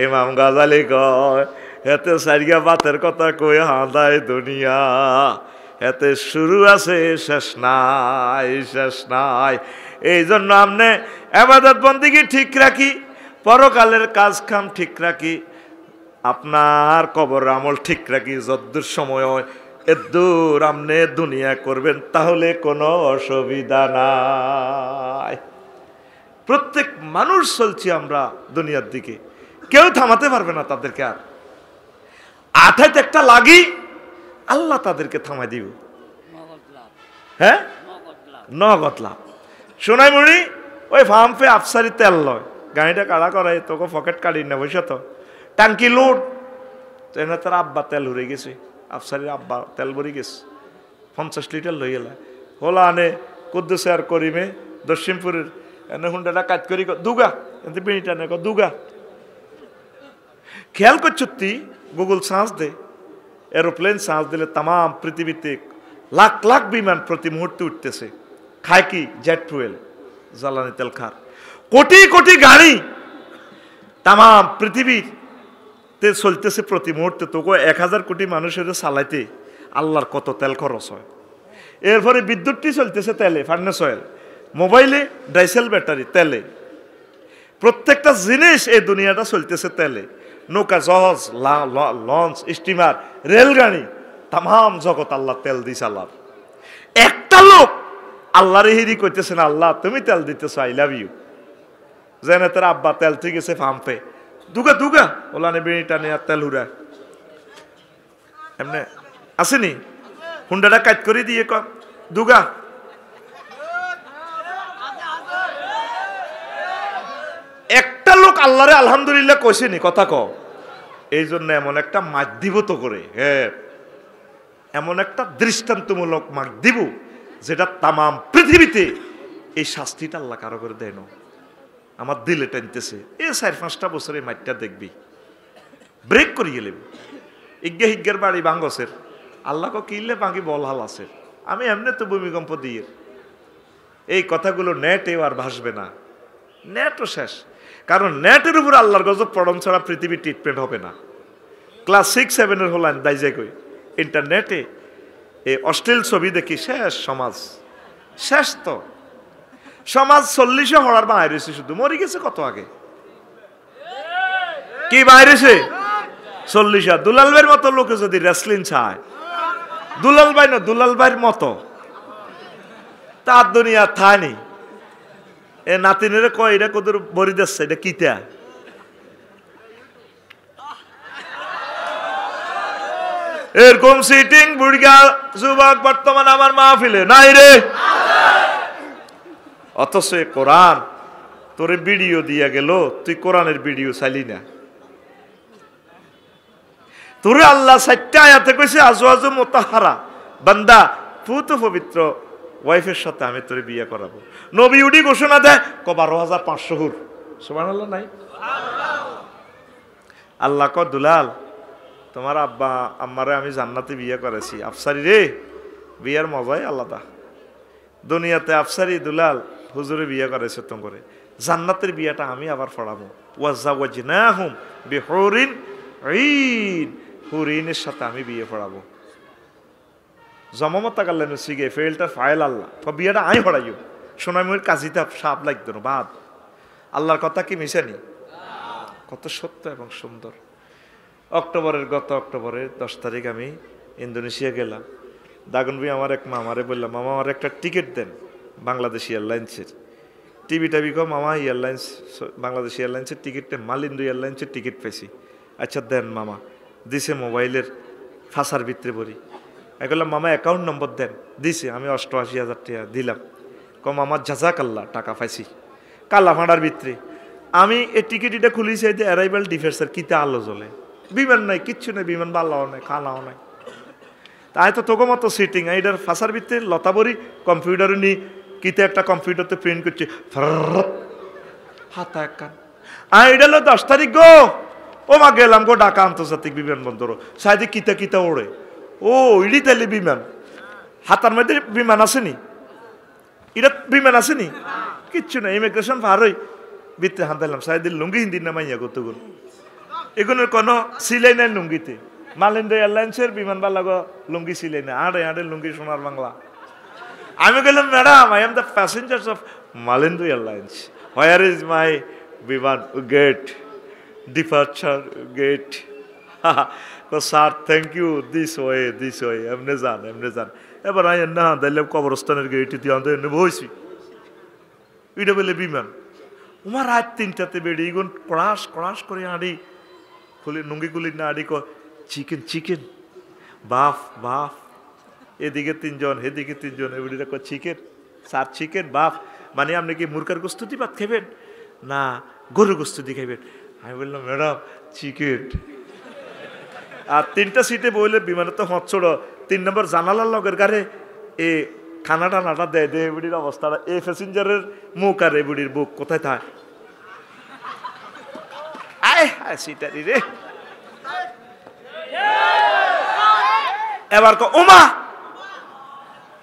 ইমাম গাজালি কয় এতে সারিগা বাতের কথা কই হাঁদায় দুনিয়া, এতে শুরু আছে শেষ নাই। এই জন্য আমনে ইবাদত বন্দেগী ঠিক রাখি, পরকালের কাজ কাম ঠিক রাখি, আপনার কবর আমল ঠিক রাখি। যদ্দূর সময় হয় এদ্দূর আমনে দুনিয়া করবেন, তাহলে কোনো অসুবিধা নাই। প্রত্যেক মানুষ চলছি আমরা দুনিয়ার দিকে, কেউ থামাতে পারবে না তাদেরকে। আর আঠাইতে একটা লাগি আল্লাহ তাদেরকে থামাই দিব। হ্যাঁ, নগদ লাভ। শোনাই মুড়ি ওই ফার্মে আফসারি তেল লয়, গাড়িটা কাড়া করাই তোকে পকেট কাটি না বসে, তো টাঙ্কি লোড এনে তার আব্বা তেল উড়ে গেছে, আফসারির আব্বা তেল ভরে গেছে 50 লিটার লই গেলা। হলা আনে কুদ্দুসে আর করিমে দক্ষিণপুরের এনে হুন্ডাটা কাজ করি দুগা এতে বেড়িটা নে দুগা। খেয়াল করছো তুই গুগল সার্চ দে, এরোপ্লেন সার্চ দিলে তাম পৃথিবীতে লাখ লাখ বিমান প্রতি মুহূর্তে উঠতেছে। খায় কি? জেট ফুয়েল, জ্বালানি তেল খার। কোটি কোটি গাড়ি তাম পৃথিবীতে চলতেছে প্রতি মুহূর্তে। তোকে 1000 কোটি মানুষের চালাইতে আল্লাহর কত তেল খরচ হয়। এরপরে বিদ্যুৎটি চলতেছে তেলে, ফার্নেস অয়েল। মোবাইলে ডাইসেল ব্যাটারি তেলে। প্রত্যেকটা জিনিস এই দুনিয়াটা চলতেছে তেলে। নৌকা, জাহাজ, লঞ্চ, স্টিমার, রেলগাড়ি, তাম জগৎ আল্লাহ তেল দিয়ে চালার। একটা লোক আল্লাহরে হিরি করতেছে না, আল্লাহ তুমি তেল দিতেছ, আই লাভ ইউ। জেনে তার আব্বা তেল ঠিক আছে পাম্পে দুগা দুগা ওলানে বেড়িটা নিয়ে তেল হুরা এমনি আসেনি, হুন্ডাটা কাজ করে দিয়ে কম দুগা। একটা লোক আল্লাহরে আলহামদুলিল্লাহ কইছেনি, কথা ক। এই জন্য এমন একটা মাছ দিব তো করে, হ্যাঁ এমন একটা দৃষ্টান্তমূলক মাছ দিব যেটা তাম পৃথিবীতে এই শাস্তিটা আল্লাহ কারো করে দেয় না। আমার দিলে টানতেছে এ 4-5টা বছর এই মাঠটা দেখবি ব্রেক করি গেলে ইজ্ঞা হিজ্ঞার বাড়ি বাঙ্গসের আল্লাহকে কিনলে বাকি বল হাল আছে। আমি এমনি তো ভূমিকম্প দিয়ে এই কথাগুলো নেটেও আর ভাসবে না, নেটও শেষ। কারণ নেটের উপর আল্লাহর গজব পড়ন ছাড়া পৃথিবী ট্রিটমেন্ট হবে না। ক্লাস 6-7 হলেন দাইজে কই ইন্টারনেটে এই অশ্লীল ছবি দেখি শেষ সমাজ, শেষ তো সমাজ 40 হওয়ার বাইরেছে, শুধু মরে গেছে কত আগে। কি বাইরেছে 40। দুলাল ভাইয়ের মতো লোকে যদি রেসলিং চায়, দুলাল ভাই না দুলাল ভাইয়ের মতো তার দুনিয়া থানি। এ নাতিনের কয় এটা কত বরি দিচ্ছে, এটা কিতা এরকম সিটিং বুড়িগা যুবক বর্তমান আমার মাহফিলে নাই রে। অথচ কোরআন তোরে ভিডিও দিয়া গেল, তুই কোরআনের ভিডিও চাইলি না। তোরে আল্লাহ 4টা আয়াতে কইছে আজওয়াজু মুতাহহারা, বান্দা পুত পবিত্র ওয়াইফের সাথে আমি তোরে বিয়ে করাবো। নবী উডি ঘোষণা দেয় 12,500 হুর। সুবহানাল্লাহ নাই? আল্লাহ ক দুলাল তোমার আব্বা আম্মারে আমি জান্নাতে বিয়ে করেছি। আফসারি রে বিয়ের মজাই আলাদা। দুনিয়াতে আফসারি দুলাল হুজুরে বিয়ে করেছে তো করে, জান্নাতের বিয়েটা আমি আবার পড়াবো। ওয়াজাওয়াজনাহুম বিহুরিন ঈন, হুরিনের সাথে আমি বিয়ে পড়াবো। জমামতা গাল্লেন সিগে ফেলটার ফাইল আল্লাহ তো বিয়েটা আমি পড়াইও। সোনামুর কাজিতে সাপ লাগতো না বাদ। আল্লাহর কথা কি মিশানি? কত সত্য এবং সুন্দর। গত অক্টোবরের 10 তারিখ আমি ইন্দোনেশিয়া গেলাম। দাগনবি আমার এক মামারে বললাম, মামা আমার একটা টিকিট দেন বাংলাদেশ এয়ারলাইন্সের। টিভিটা কম মামা এয়ারলাইন্স বাংলাদেশ এয়ারলাইন্সের টিকিটটা মালিন্দু এয়ারলাইন্সের টিকিট পেয়েছি। আচ্ছা দেন মামা। দিছে মোবাইলের ফাঁসার ভিতরে ভরি। বললাম মামা অ্যাকাউন্ট নম্বর দেন। দিছে, আমি 88,000 টাকা দিলাম। কম আমার জাজাকাল্লাহ টাকা পাইছি কাল্লা ভাঁড়ার ভিতরে। আমি এই টিকিটটা খুলি চাইতে অ্যারাইভাল ডিফেন্সের কিতে আলো জ্বলে, বিমান নাই কিচ্ছু নেই, বিমান বাল্লাও নাই খালাও নাই। তাই তো তোকে মতো সিটিং এইটার ফাঁসার ভিতরে লতাবরি কম্পিউটারে নি কিতে একটা কম্পিউটারতে প্রিন্ট করছে হাতা এক কান। এটা হলো 10 তারিখ গো, ও মা গেলাম গো ঢাকা আন্তর্জাতিক বিমানবন্দর। সাইডে কিতা কিতা ওড়ে, ও ইডি তাইলে বিমান হাতার মধ্যে বিমান আসেনি, এটা বিমান আসেনি কিচ্ছু না। ইমিগ্রেশন পার হই ভিতরে হাতাইলাম সাইডে লুঙ্গি হিন্দি না মাইয়া কতগুলো এগুলোর কোনো সিলাই নাই লুঙ্গিতে। মালিন্দু এয়ারলাইন্সের বিমানবালা লুঙ্গি সিলাই না, আড়ে আড়ে লুঙ্গি সোনার বাংলা। আমি বললাম madam I am the passengers of Malindo airlines, where is my বিমান gate departure gate. Sir thank you, this way এমনি যান। এবার আই না দিলাম কবরস্থানের গেট দিয়ে এমনি বইছি। এটা বলে বিমান উমা রাত 3টাতে বেড়ে ইগুন কড়াস কড়াস করে আড়ি খুলি নুঙ্গি গুলি না আড়ি চিকেন চিকেন বাফ বাফ, এদিকে 3জন এদিকে 3জন, এবারে চিকেন স্যার চিকেন বাফ, মানে আপনি কি মুরগার গোস্ত দিয়ে ভাত খাবেন না গরুর গোস্ত দিয়ে খাবেন? আমি বললাম ম্যাডাম চিকেন। আর 3টা সিটে বইলে বিমানে তো হচ্ছড় 3 নম্বর জানালার লগের গাড়ে এ খানাটা নাটা দেয় দে বুড়ির অবস্থাটা, এই প্যাসেঞ্জারের মুখ আর এই বুড়ির বুক কোথায় থাকে? আয় আয় সিটারি রে। এবার ওমা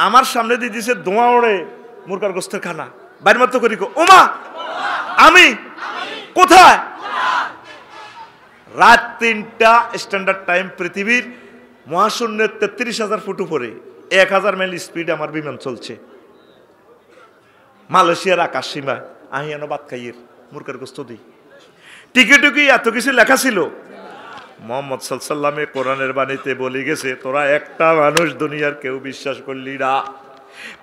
আমার সামনে দিয়ে দিছে ধোঁয়া ওড়ে মুরগার গোস্তের খানা, বাইর মতো করি ওমা আমি কোথায়? রাত 3টা স্ট্যান্ডার্ড টাইম, পৃথিবীর মহাশূন্যের 33,000 ফুট উপরে 1000 মাইল স্পিড আমার বিমান চলছে মালয়েশিয়ার আকাশ সীমায়। আহি এনো বাদ খাইয়ের মুরগার গোস্ত দিই, টিকিটে কি এত কিছু লেখা ছিল? মোহাম্মদ সাল্লাল্লাহু কোরআনের বাণীতে বলে গেছে, তোরা একটা মানুষ দুনিয়ার কেউ বিশ্বাস করলি না।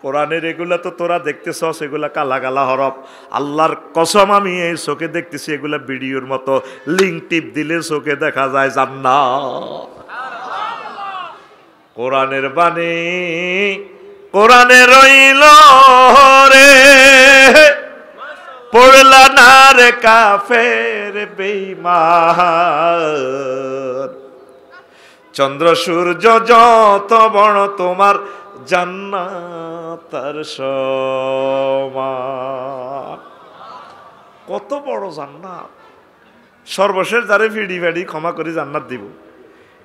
কোরআনের এগুলা তো তোরা দেখতেছস, এগুলা কালা কালা হরফ। আল্লাহর কসম আমি এই চোখে দেখতেছি, এগুলা ভিডিওর মতো, লিঙ্ক টিপ দিলে চোখে দেখা যায় জান্নাত। কোরআনের বাণী কোরআনে রইল রে, পড়লা না রে কাফের বেঈমান। চন্দ্র সূর্য যত বড় তোমার জান্নাত তার সমান। কত বড় জান্নাত! সর্বশেষ যারে ফিডি ফেডি ক্ষমা করে জান্নাত দিব,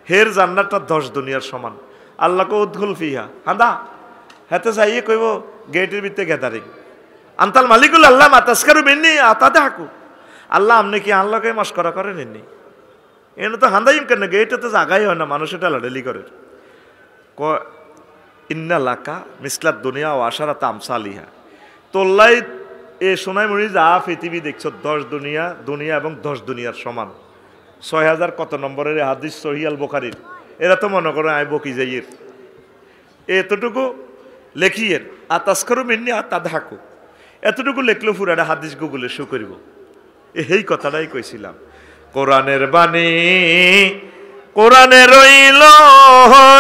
হের জান্নাতটা 10 দুনিয়ার সমান। আল্লাহ কো উদখুল ফিহা হাদা হাতে চাইয়ে কইব গেটের ভিতরে গ্যাদারিং আন্তাল মালিকুল আল্লাহ মাতাসকারু বিন্নি আতাদে হাকু। আল্লাহ আপনি কি আল্লাহকে মস্করা করেন এমনি? এনে তো হান্দাইম কেন, গেটে তো জায়গাই হয় না, মানুষ এটা লাডেলি করে। ইন্না লাকা মিসলাত দুনিয়া ও আশারাত আমসালিহা, তোল্লাই এ সোনাইমুড়ি যা পৃথিবী দেখছ 10 দুনিয়া, দুনিয়া এবং 10 দুনিয়ার সমান। 6000 কত নম্বরের হাদিস সহিহ আল বুখারীর, এরা তো মনে করে আই বকি যাইয়ের এতটুকু লেখিয়ের আতাসকারু মিন্নি আতাদহাকু, এতটুকু লেখলো পুরাটা হাদিস গুগলে শো করিব। এই কথাটাই কইছিলাম। কোরআনের বাণী কোরআনে রইল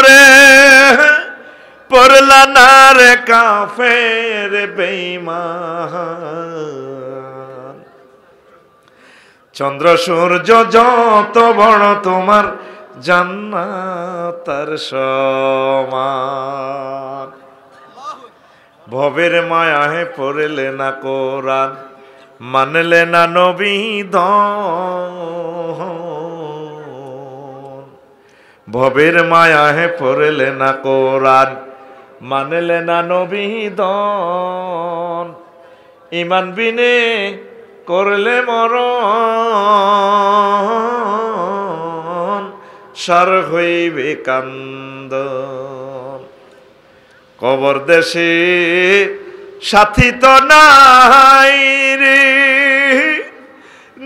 রে, পড়লা না রে কাফের বেঈমান। চন্দ্র সূর্য যত বড় তোমার জান্নাত তার সমান। ভবের মায়াহে পড়লে না কোরআন, মানলে না নবী দন। ভবের মায়াহে পড়লে না কোরআন, মানলে না নবী দন। ইমান বিনে করলে মরণ, সার হইবে কান্দন। কবর দেশে সাথী তো নাই রে,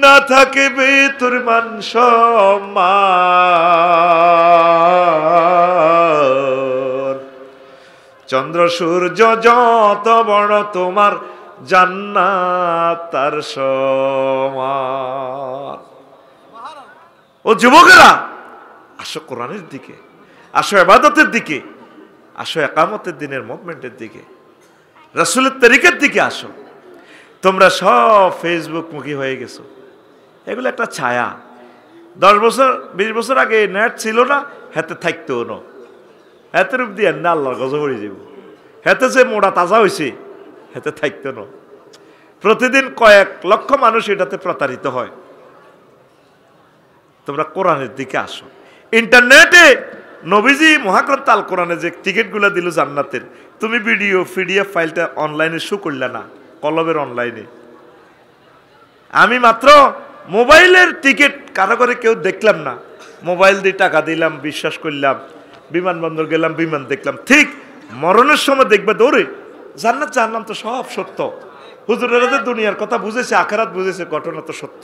না থাকিবে তোর মান সম্মান। চন্দ্র সূর্য যত বড় তোমার জান্নাত তার সমান। ও যুবকেরা, আসো কোরআনের দিকে, আসো ইবাদতের দিকে, আসো একামতের দিনের মুভমেন্টের দিকে, রাসূলের তরিকার দিকে আসো। তোমরা সব ফেসবুক মুখী হয়ে গেছো, এগুলো একটা ছায়া। 10 বছর 20 বছর আগে নেট ছিল না, হাতে থাকতো না, হাতে রূপ দিয়ে না আল্লাহর গজব হয়ে যাব। হাতে যে মোড়া তাজা হয়েছে, হাতে থাকতো না। প্রতিদিন কয়েক লক্ষ মানুষ এটাতে প্রতারিত হয়। তোমরা কোরআনের দিকে আসো। ইন্টারনেটে নবীজি মহাগ্রন্থ আল কোরআনে যে টিকিটগুলো দিল জান্নাতের, তুমি ভিডিও পিডিএফ ফাইলটা অনলাইনে শো করলে না, কলবের অনলাইনে। আমি মাত্র মোবাইলের টিকিট কারো করে কেউ দেখলাম না, মোবাইল দিয়ে টাকা দিলাম, বিশ্বাস করলাম, বিমানবন্দর গেলাম, বিমান দেখলাম। ঠিক মরণের সময় দেখবে দৌড়ে জান্নাত জাহান্নাম তো সব সত্য। হুজুরেরা যে দুনিয়ার কথা বুঝেছে, আখেরাত বুঝেছে, ঘটনা তো সত্য।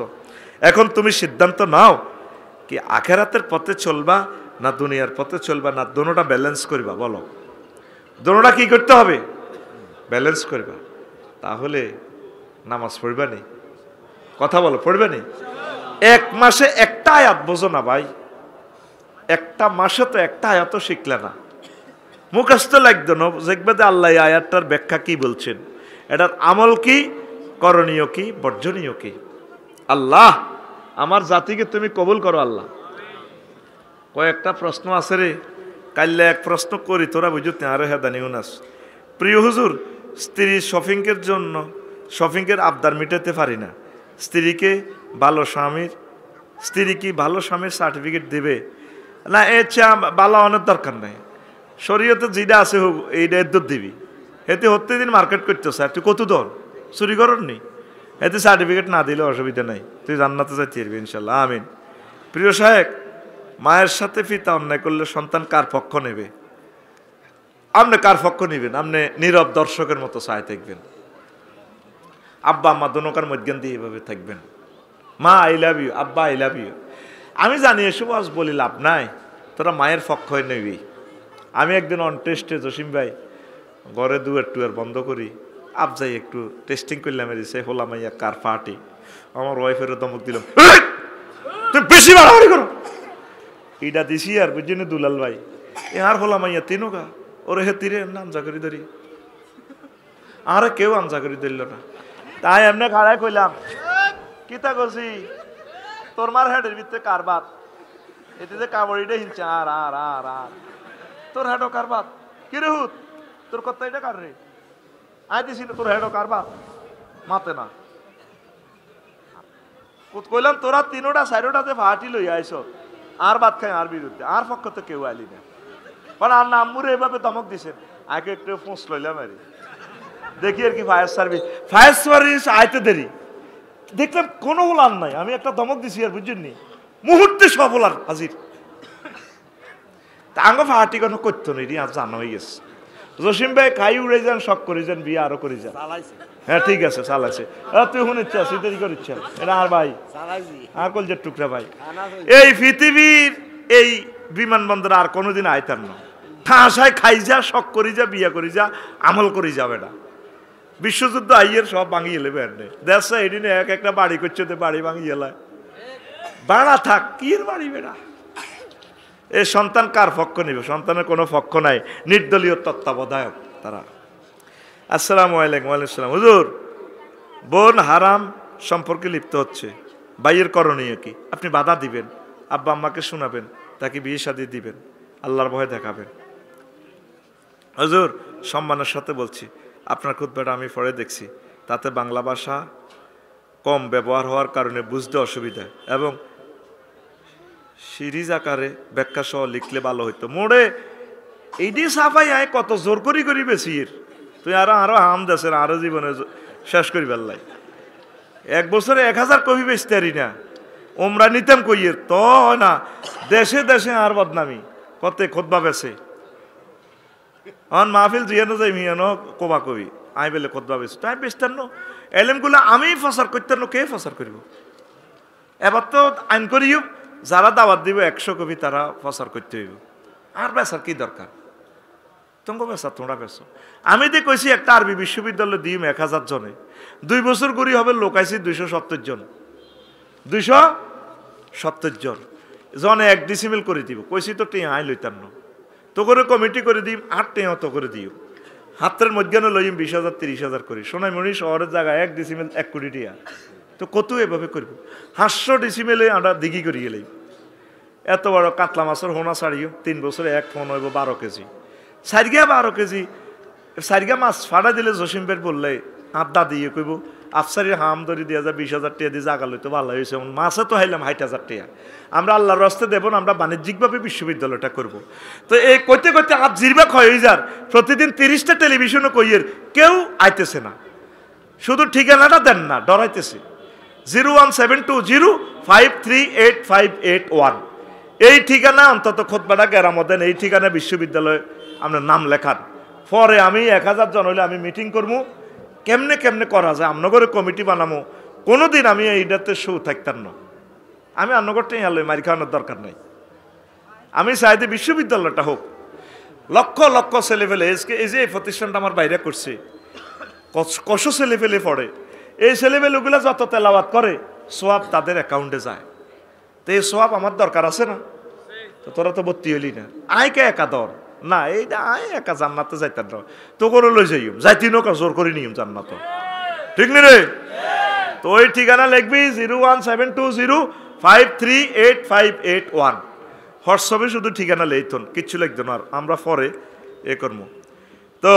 এখন তুমি সিদ্ধান্ত নাও, কি আখেরাতের পথে চলবা না দুনিয়ার পথে চলবা, না দোনোটা ব্যালেন্স করবা? বলো, দোনোটা কি করতে হবে? ব্যালেন্স করবা। তাহলে নামাজ পড়বা নি, কথা বলো, পড়বে নি? এক মাসে একটা আয়াত বোঝো না ভাই, একটা মাসে তো একটা আয়াতও শিখলে না, মুখস্থ লাগতো না, দেখবে যে আল্লাহ এই আয়াতটার ব্যাখ্যা কি বলছেন, এটার আমল কি, করণীয় কি, বর্জনীয় কি। আল্লাহ আমার জাতিকে তুমি কবুল করো আল্লাহ। কয়েকটা প্রশ্ন আছে রে, কাল্লা এক প্রশ্ন করি, তোরা বুঝতে আরে হ্যাঁ দানিও নাস। প্রিয় হুজুর, স্ত্রী শপিংয়ের জন্য শপিংয়ের আবদার মিটাতে পারি না, স্ত্রীকে ভালো স্বামীর, স্ত্রী কি ভালো স্বামীর সার্টিফিকেট দেবে না? এর চেয়ে ভালো অনেক দরকার নাই, শরীয়তে যেটা আছে হোক এইটা এদ্দুর দিবি, এতে হতে দিন মার্কেট করতে স্যার, তুই কত দর চুরি করার নি, এতে সার্টিফিকেট না দিলে অসুবিধা নাই, তুই জান্নাতে যাইতে পারবি ইনশাল্লাহ, আমিন। প্রিয় সাহেব, মায়ের সাথে পিতা অন্যায় করলে সন্তান কার পক্ষ নেবে? আপনি কার পক্ষ নেবেন? আপনি নীরব দর্শকের মতো চায় থাকবেন, আব্বা আম্মা দোনোকার মধ্যে দিয়ে এভাবে থাকবেন, মা আই লাভ ইউ, আব্বা আই লাভ ইউ। আমি জানি এসব আজ বলি লাভ নাই, তোরা মায়ের পক্ষ নেবি। আমি একদিন অন টেস্টে জসিম ভাই ঘরে দুয়ার টুয়ার বন্ধ করি, আপ যাই একটু টেস্টিং করলাম, সে হলাম ইয়া কার পার্টি, আমার ওয়াইফেরও ধমক দিলাম, তুই বেশি বাড়াবাড়ি করো, এইটা দিছি আর বুঝছি না দুলাল ভাই, এ আর হলাম ইয়া তিনোগা ওরে হে তীরে আনজা করি ধরি, আরে কেউ আনজা করি ধরল না, তাই এমনি খাড়ায় কইলাম, কিতা করছি তোর মার হেডের ভিতরে কার বাত, এতে যে কামড়িটা হিনছে, আর আর আর আর তোর হেডো কার বাত, কি রে হুত তোর কথা এটা কার রে, আয় দিছি তোর হেডো কার বাত, মাতে না কইলাম, তোরা তিনোটা চারোটাতে ফাটি লই আইস, আর ভাত খাই আর বিরুদ্ধে, আর পক্ষ তো কেউ আইলি না, কারণ আর নাম্মুরে এভাবে ধমক দিছেন, আগে একটু ফোঁস লইলাম আর দেখি আর কি ফায়ার সার্ভিস আইতে দেরি, দেখলাম কোনো উলান নাই, আমি একটা ধমক দিছি আর বুঝছেন মুহূর্তে সব উলান হাজির, তা আঙ্গ ফাহাটি কোনো করতো নি, আজ জানা হয়ে গেছে। জসিম ভাই খাই উড়ে যান, শখ করে যান, বিয়ে আরো করে যান, হ্যাঁ ঠিক আছে চালাইছে, তুই শুনে ইচ্ছা দেরি করে ইচ্ছা, এটা আর ভাই আর কলজের টুকরা ভাই, এই পৃথিবীর এই বিমানবন্দরে আর কোনোদিন আইতার না, ঠাঁসায় খাই যা, শখ করি যা, বিয়া করি যা, আমল করি যাবে না, বিশ্বযুদ্ধ আইয়ের সব ভাঙিয়ে এলে বেড়ে দেশ এদিনে এক একটা বাড়ি করছে, বাড়ি ভাঙিয়ে এলায় বাড়া থাক, কি বাড়ি বেড়া, এ সন্তান কার পক্ষ নিবে? সন্তানের কোনো পক্ষ নাই, নির্দলীয় তত্ত্বাবধায়ক তারা। আসসালামু আলাইকুম। ওয়ালাইকুম আসসালাম। হুজুর, বোন হারাম সম্পর্কে লিপ্ত হচ্ছে, ভাইয়ের করণীয় কি? আপনি বাধা দিবেন, আব্বা আম্মাকে শোনাবেন, তাকে বিয়ে শাদী দিবেন, আল্লাহর ভয় দেখাবেন। হুজুর সম্মানের সাথে বলছি, আপনার খুতবাটা আমি পড়ে দেখছি, তাতে বাংলা ভাষা কম ব্যবহার হওয়ার কারণে বুঝতে অসুবিধা, এবং সিরিজ আকারে ব্যাখ্যা সহ লিখলে ভালো হইতো। মোড়ে এইটি সাফাই আয় কত জোর করি করি বেশির, তুই আরো হাম দেশের আরো জীবনে শেষ করি বেল্লাই, এক বছরে 1000 কবি বেচতে পারি না, ওমরা নিতাম কইয়ের তো হয় না, দেশে দেশে আর বদনামি কত খোদবা বেছে, অন মাহফিল জিয়ানো যাই মিয়ানো কবা কবি আই বেলে খোদবা বেছে, তাই বেচতেন না এলেমগুলো আমি ফসার করতেন না, কে ফসার করিব? এবার তো আইন করিও, যারা দাওয়াত দিব 100 কবি তারা ফসার করতে হইব, আর বেচার কি দরকার? তোমাকে বেচা তোমরা বেচো। আমি যে কইছি একটা আরবি বিশ্ববিদ্যালয় দিম 1000 জনে, 2 বছর করি হবে লোকাইছি 270 জন, 270 জন জনে 1 ডিসিমেল করে দিব, কইছি তো টিয়া আই লইতাম না, তো করে কমিটি করে দিম 8 টিয়া তো করে দিও, হাতের মধ্যে লইম 20,000 30,000 করি, সোনাইমণি শহরের জায়গায় 1 ডিসিমেল 1 কোটি টিয়া, তো কত এভাবে করব? 500 ডিসিমেলে আমরা দিঘি করি গেলেই, এত বড় কাতলা মাছের হোনা ছাড়িও 3 বছরে 1 ফোন হইব 12 কেজি, 12 কেজি সারিগা মাছ ফাড়া দিলে জসিম বের বললে আড্ডা দিয়ে কইব আফসারির হাম ধরি দিয়া যা 20,000 টাকা দিয়ে জাগা লইতে ভালো হয়েছে, মাছে তো হাইলাম 60,000 টাকা, আমরা আল্লাহর রাস্তায় দেব না, আমরা বাণিজ্যিকভাবে বিশ্ববিদ্যালয়টা করব। তো এই কইতে কইতে আপ জিরবা ক্ষয় হয়ে যার, প্রতিদিন 30টা টেলিভিশনও কইয়ের, কেউ আইতেছে না, শুধু ঠিকানাটা দেন না, ডরাইতেছে। 01720538581, এই ঠিকানা অন্তত খোদবাটা গেরামত দেন, এই ঠিকানা বিশ্ববিদ্যালয়ে আপনার নাম লেখান, পরে আমি 1000 জন হইলে আমি মিটিং করবো, কেমনে কেমনে করা যায়, আমনগরে কমিটি বানাবো, কোনোদিন আমি এইটাতে শো থাকতাম না, আমি আমনগরটাই আলোয় মারি খাওয়ানোর দরকার নাই, আমি চাইতে বিশ্ববিদ্যালয়টা হোক, লক্ষ লক্ষ ছেলে ফেলে এই যে এই প্রতিষ্ঠানটা আমার বাইরে করছে, কত ছেলে ফেলে পড়ে, এই ছেলেমেয়েগুলো যত তেলাওয়াত করে সোয়াব তাদের অ্যাকাউন্টে যায়। তো এই সোয়াব আমার দরকার আছে না? তো তোরা তো ভর্তি হইলি না, আইকে একা দর না, এইটা আয় একা জান্নাতে যাইতাম না, তো করে লই যাইম যাইতি নৌকা জোর করে নিয়ম জান্নাত, ঠিক নি রে? তো ওই ঠিকানা লিখবি 01720538581। হোয়াটসঅ্যাপে শুধু ঠিকানা লেইতন, কিচ্ছু লিখত না, আর আমরা পরে এ করবো। তো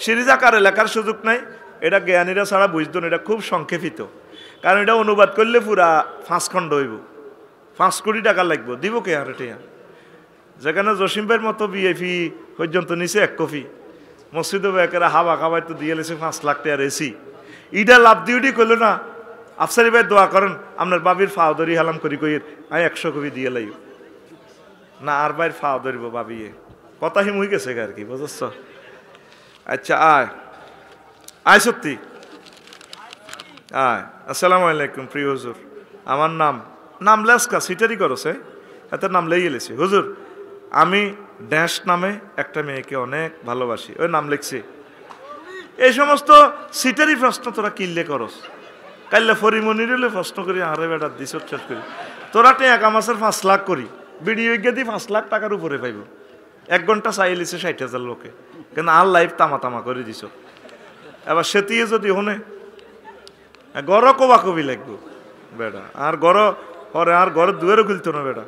সিরিজ আকারে লেখার সুযোগ নাই, এটা জ্ঞানীরা ছাড়া বুঝতো না, এটা খুব সংক্ষেপিত, কারণ এটা অনুবাদ করলে পুরা 5 খণ্ড হইব, 5 কোটি টাকা লাগবে, দিব কে আর এটা? যেখানে জসিম ভাইয়ের মতো বিএপি পর্যন্ত নিচে 1 কপি, মসজিদে বেকেরা হাবা খাবাই তো দিয়ে লেছে 5 লাখ টাকা এসি, ইটা লাভ দিউটি করলো না। আফসারি ভাই দোয়া করেন আপনার বাবির ফাওদরি হালাম করি কইর আমি 100 কপি দিয়ে লাই না, আর ভাইয়ের ফাও ধরব বাবিয়ে, কথা হিম হয়ে গেছে আর কি, বুঝছ? আচ্ছা আয় আয়, সত্যি আয়। আসসালামু আলাইকুম প্রিয় হুজুর, আমার নাম লেসকা সিটারি করছে, এত নাম লেগে গেলেছি হুজুর। আমি ড্যাশ নামে একটা মেয়েকে অনেক ভালোবাসি, ওই নাম লিখছি। এই সমস্ত সিটারি প্রশ্ন তোরা কিনলে করস, কাইলে ফরিমনির হলে প্রশ্ন করি, আরে বেটা দিস শেষ করি, তোরা টেকা মাসের 5 লাখ করি, ভিডিও গিয়ে 5 লাখ টাকার উপরে পাইব। 1 ঘন্টা চাই লিছে 60,000 লোকে, কিন্তু আর লাইফ তামা করে দিছ। এবার সেতিয়ে যদি হনে গড় কবা কবি লাগবো বেটা, আর গড় হরে আর ঘরের দুয়ারও খুলতো না বেটা।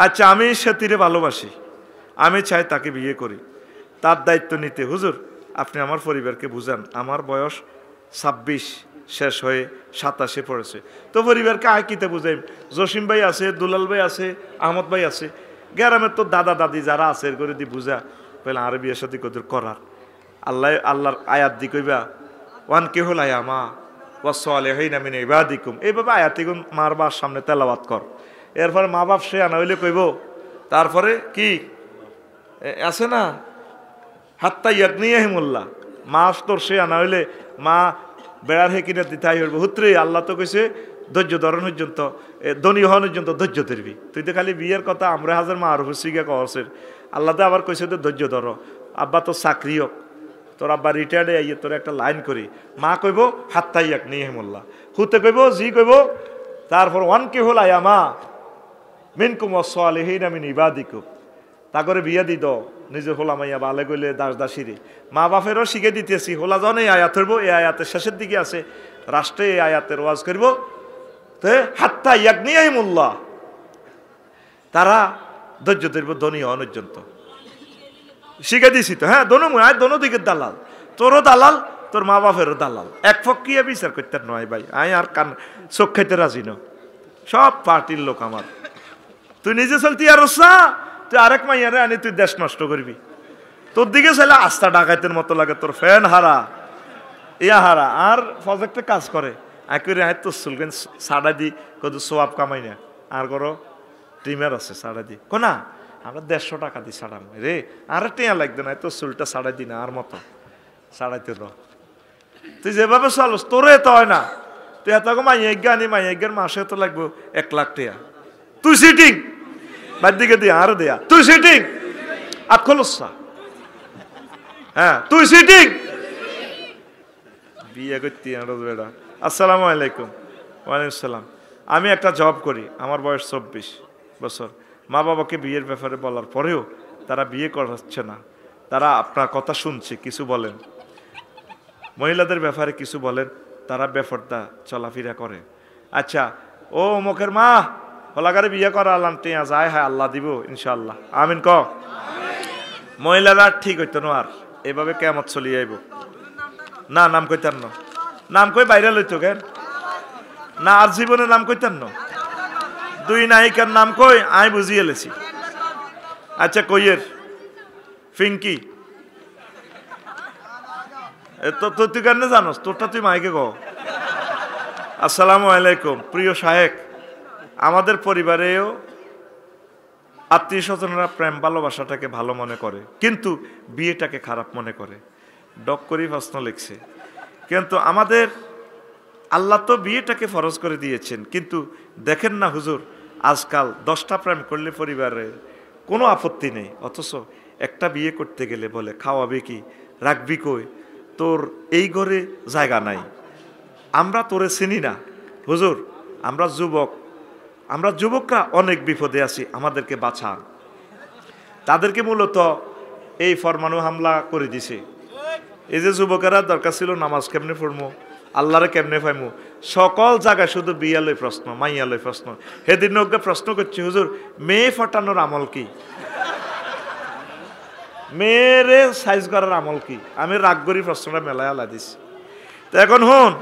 আচ্ছা আমি সেতিরে ভালোবাসি, আমি চাই তাকে বিয়ে করি, তার দায়িত্ব নিতে হুজুর আপনি আমার পরিবারকে বুঝান। আমার বয়স 26 শেষ হয়ে 27-এ পড়েছে, তো পরিবারকে আয় কিতে বুঝাইম? জসিম ভাই আছে, দুলাল ভাই আছে, আহমদ ভাই আছে, গ্রামের তো দাদা দাদি যারা আছে এর করে দি বুঝা পেলে আর বিয়ের সাথে কদর করার। আল্লাহর আয়াত দি কইবা ওয়ান কে হল আয়ামা ওয়াসসালিহিনা মিন ইবাদিকুম, এইভাবে আয়াতিগুন মার বার সামনে তেলাওয়াত কর। এরপরে মা বাপ সে আনা হইলে কইব, তারপরে কি আছে না হাত্তা ইয়াগনিয়াহিমুল্লাহ, মা তোর সে আনা হইলে মা বেড়ার হে কিনে দিতাই হইব। হুত্রে আল্লাহ তো কইছে ধৈর্য ধরন পর্যন্ত, ধনী হন পর্যন্ত ধৈর্য ধরবি। তুই তো খালি বিয়ের কথা আমরা হাজার মা আরো শিখে কসের, আল্লাহ তো আবার কইছে তো ধৈর্য ধর। আব্বা তো চাকরি হোক, তোর আব্বা রিটায়ার্ডে আইয়ে তোর একটা লাইন করি, মা কইব হাত্তা ইয়াগনিয়াহিমুল্লাহ, হুতে কইব জি কইব, তারপর ওয়ান কে হল আয়ামা মিনকুম ওয়াসসালিহিনা মিন ইবাদিকুম, তা করে বিয়া দি দাও নিজে হোলা মাইয়া বালে গইলে দাস দাসিরে। মা বাপেরও শিখে দিতেছি, হোলা জন এই আয়াত হইব, এই আয়াতের শেষের দিকে আছে, রাষ্ট্রে এই আয়াতের ওয়াজ করব, তো হাত্তা ইয়াগনিয়াহিমুল্লাহ, তারা ধৈর্য ধরব ধনী হন পর্যন্ত। শিখে দিছি তো, হ্যাঁ দোনো আয় দোনো দিকের দালাল, তোরও দালাল তোর মা বাপেরও দালাল, এক ফকিয়া বিচার করতে নয় ভাই, আয় আর কান চোখ খাইতে রাজি ন, সব পার্টির লোক আমার। তুই নিজে চলতি আর তুই আরেক মাইয়ারে আনি তুই দেশ নষ্ট করবি, তোর দিকে চাইলে আস্থা ডাকাইতের মতো লাগে, তোর ফ্যান হারা ইয়া হারা, আর প্রজেক্টে কাজ করে আঁকড়ে আয় তোর চুলকেন সাড়া দি কত সোয়াব কামাই না, আর করো টিমের আছে সাড়া দি কোনা আমরা 150 টাকা দিই সাড়াম রে, আর টেয়া লাগবে না, তোর চুলটা সাড়া দি না আর মতো সাড়াইতে র, তুই যেভাবে চলস তোর এত হয় না, তুই এত মাইয়াজ্ঞা আনি মাইয়াজ্ঞার মাসে তো লাগবো 1 লাখ টাকা, তুই সিটিং বাদ দিকে দিয়া আর দেয়া, তুই সিটিং আটখলসা, হ্যাঁ তুই সিটিং বিয়ে করতি বেড়া। আসসালামু আলাইকুম। ওয়ালাইকুম সালাম। আমি একটা জব করি, আমার বয়স 24 বছর, মা বাবাকে বিয়ের ব্যাপারে বলার পরেও তারা বিয়ে করাচ্ছে না, তারা আপনার কথা শুনছে, কিছু বলেন মহিলাদের ব্যাপারে কিছু বলেন, তারা বেফরদা চলাফেরা করে। আচ্ছা ও মুখের মা হলাগারে বিয়ে করা আল্লাহ টিয়া যায়, হ্যাঁ আল্লাহ দিব ইনশাআল্লাহ, আমিন ক। মহিলারা ঠিক হইতো না, আর এভাবে কেমত চলিয়ে আইব না, নাম কইতার না, নাম কই বাইরে লইতো কেন না, আর জীবনে নাম কইতার না, 2 নায়িকার নাম কই আই বুঝিয়ে লেছি। আচ্ছা কইয়ের ফিঙ্কি তুই কেন জানোস, তোরটা তুই মাইকে ক। আসসালামু আলাইকুম। প্রিয় শায়েক, আমাদের পরিবারেও আত্মীয় স্বজনরা প্রেম ভালোবাসাটাকে ভালো মনে করে, কিন্তু বিয়েটাকে খারাপ মনে করে। ডক করি প্রশ্ন লিখছে, কিন্তু আমাদের আল্লাহ তো বিয়েটাকে ফরজ করে দিয়েছেন, কিন্তু দেখেন না হুজুর আজকাল 10টা প্রেম করলে পরিবারে কোনো আপত্তি নেই, অথচ একটা বিয়ে করতে গেলে বলে খাওয়াবে কি, রাখবি কই, তোর এই ঘরে জায়গা নাই, আমরা তোরে চিনি না হুজুর, আমরা যুবকরা অনেক বিপদে আছি, আমাদেরকে বাঁচান। তাদেরকে মূলত এই ফরমানু হামলা করে দিছে। এই যে যুবকেরা দরকার ছিল নামাজ কেমনে পড়মু, আল্লাহরে কেমনে পাইমু, সকল জায়গায় শুধু বিয়ালয় প্রশ্ন, মাইয়ালয় প্রশ্ন। সেদিন ওকে প্রশ্ন করছি, হুজুর মেয়ে ফটানোর আমল কি, মেয়েরে সাইজ করার আমল কি? আমি রাগ করি প্রশ্নটা মেলায় আলা দিছি। তো এখন হন,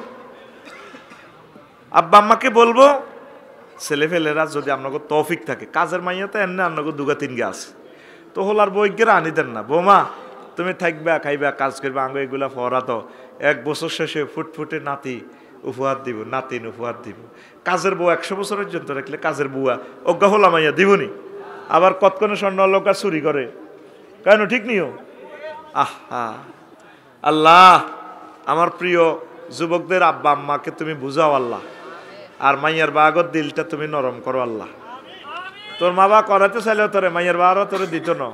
আব্বা আম্মাকে বলবো ছেলে ফেলেরা যদি আপনাকে তৌফিক থাকে, কাজের মাইয়াতে এনে আপনাকে দুগা তিন গাছ তো হলার বইকেরা আনি দেন না, বৌমা তুমি থাকবা খাইবা কাজ করবা, আঙ্গ এগুলা ফরা তো 1 বছর শেষে ফুটফুটে নাতি উপহার দিব, নাতিন উপহার দিব। কাজের বউ 100 বছরের জন্য রাখলে কাজের বুয়া অজ্ঞা হলা মাইয়া দিবনি। আবার কতক্ষণে স্বর্ণ লোকা চুরি করে, কেন ঠিক নিও? আহা আল্লাহ, আমার প্রিয় যুবকদের আব্বা আম্মাকে তুমি বুঝাও আল্লাহ, আর মাইয়ার বাগর দিলটা তুমি নরম করো আল্লাহ। তোর মা বাবা করাতে চাইলেও তোরে মাইয়ার বাবারও তোরে দিত না।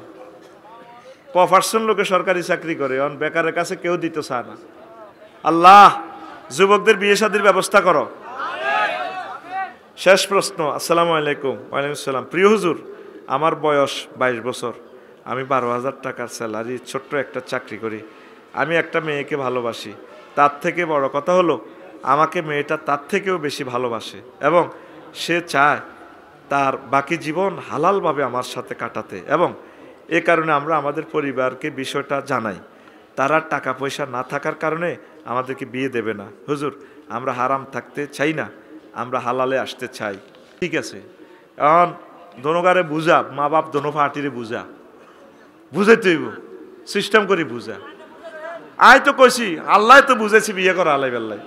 প্রফেশন লোকে সরকারি চাকরি করে, অন বেকারের কাছে কেউ দিতে চায় না। আল্লাহ যুবকদের বিয়ে শাদীর ব্যবস্থা করো। শেষ প্রশ্ন। আসসালামু আলাইকুম। ওয়ালাইকুম আসসালাম। প্রিয় হুজুর, আমার বয়স 22 বছর, আমি 12,000 টাকার স্যালারি, ছোট্ট একটা চাকরি করি। আমি একটা মেয়েকে ভালোবাসি, তার থেকে বড় কথা হলো আমাকে মেয়েটা তার থেকেও বেশি ভালোবাসে এবং সে চায় তার বাকি জীবন হালালভাবে আমার সাথে কাটাতে, এবং এ কারণে আমরা আমাদের পরিবারকে বিষয়টা জানাই। তারা টাকা পয়সা না থাকার কারণে আমাদেরকে বিয়ে দেবে না। হুজুর আমরা হারাম থাকতে চাই না, আমরা হালালে আসতে চাই। ঠিক আছে, এখন দোনোগারে বুঝা, মা বাপ দোনো পার্টিরে বুঝাইতে হইব, সিস্টেম করি বুঝা। আয় তো কইছি, আল্লাহ তো বুঝেছি বিয়ে করা আলাই বেল্লাই।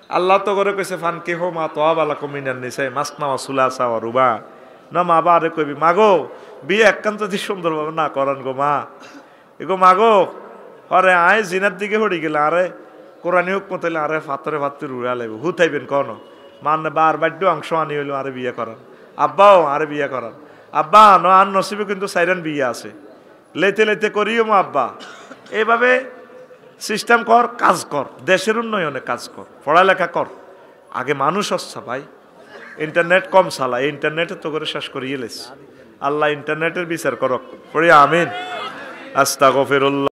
আল্লাহ তো করে কইছে ফান কে হো মা তোয়া বালা কমিনার নিছে মাসনা ওয়াসুলা সাওয়া রুবা না। মা বা আরে কইবি মাগো বিয়ে একান্ত দি সুন্দরভাবে না করান গো মা, এগো মাগো আরে আয় জিনার দিকে হড়ি গেলে আরে কোরআনি হোক মতাইলে আরে ফাতরে উড়া লাগবে হুতাইবেন কন মানে বার বাড্য অংশ আনি হইলো আরে বিয়ে করান। আব্বাও আরে বিয়ে করান। আব্বা ন আর নসিবে কিন্তু সাইরান বিয়ে আছে, লেতে লেতে করিও মা আব্বা। এইভাবে সিস্টেম কর, কাজ কর, দেশের উন্নয়নে কাজ কর, পড়ালেখা কর। আগে মানুষ হচ্ছে ভাই, ইন্টারনেট কম চালা, ইন্টারনেটে তো করে শেষ করিয়ে লেস। আল্লাহ ইন্টারনেটের বিচার করক। পড়ি আমিন। আস্তাগফিরুল্লাহ।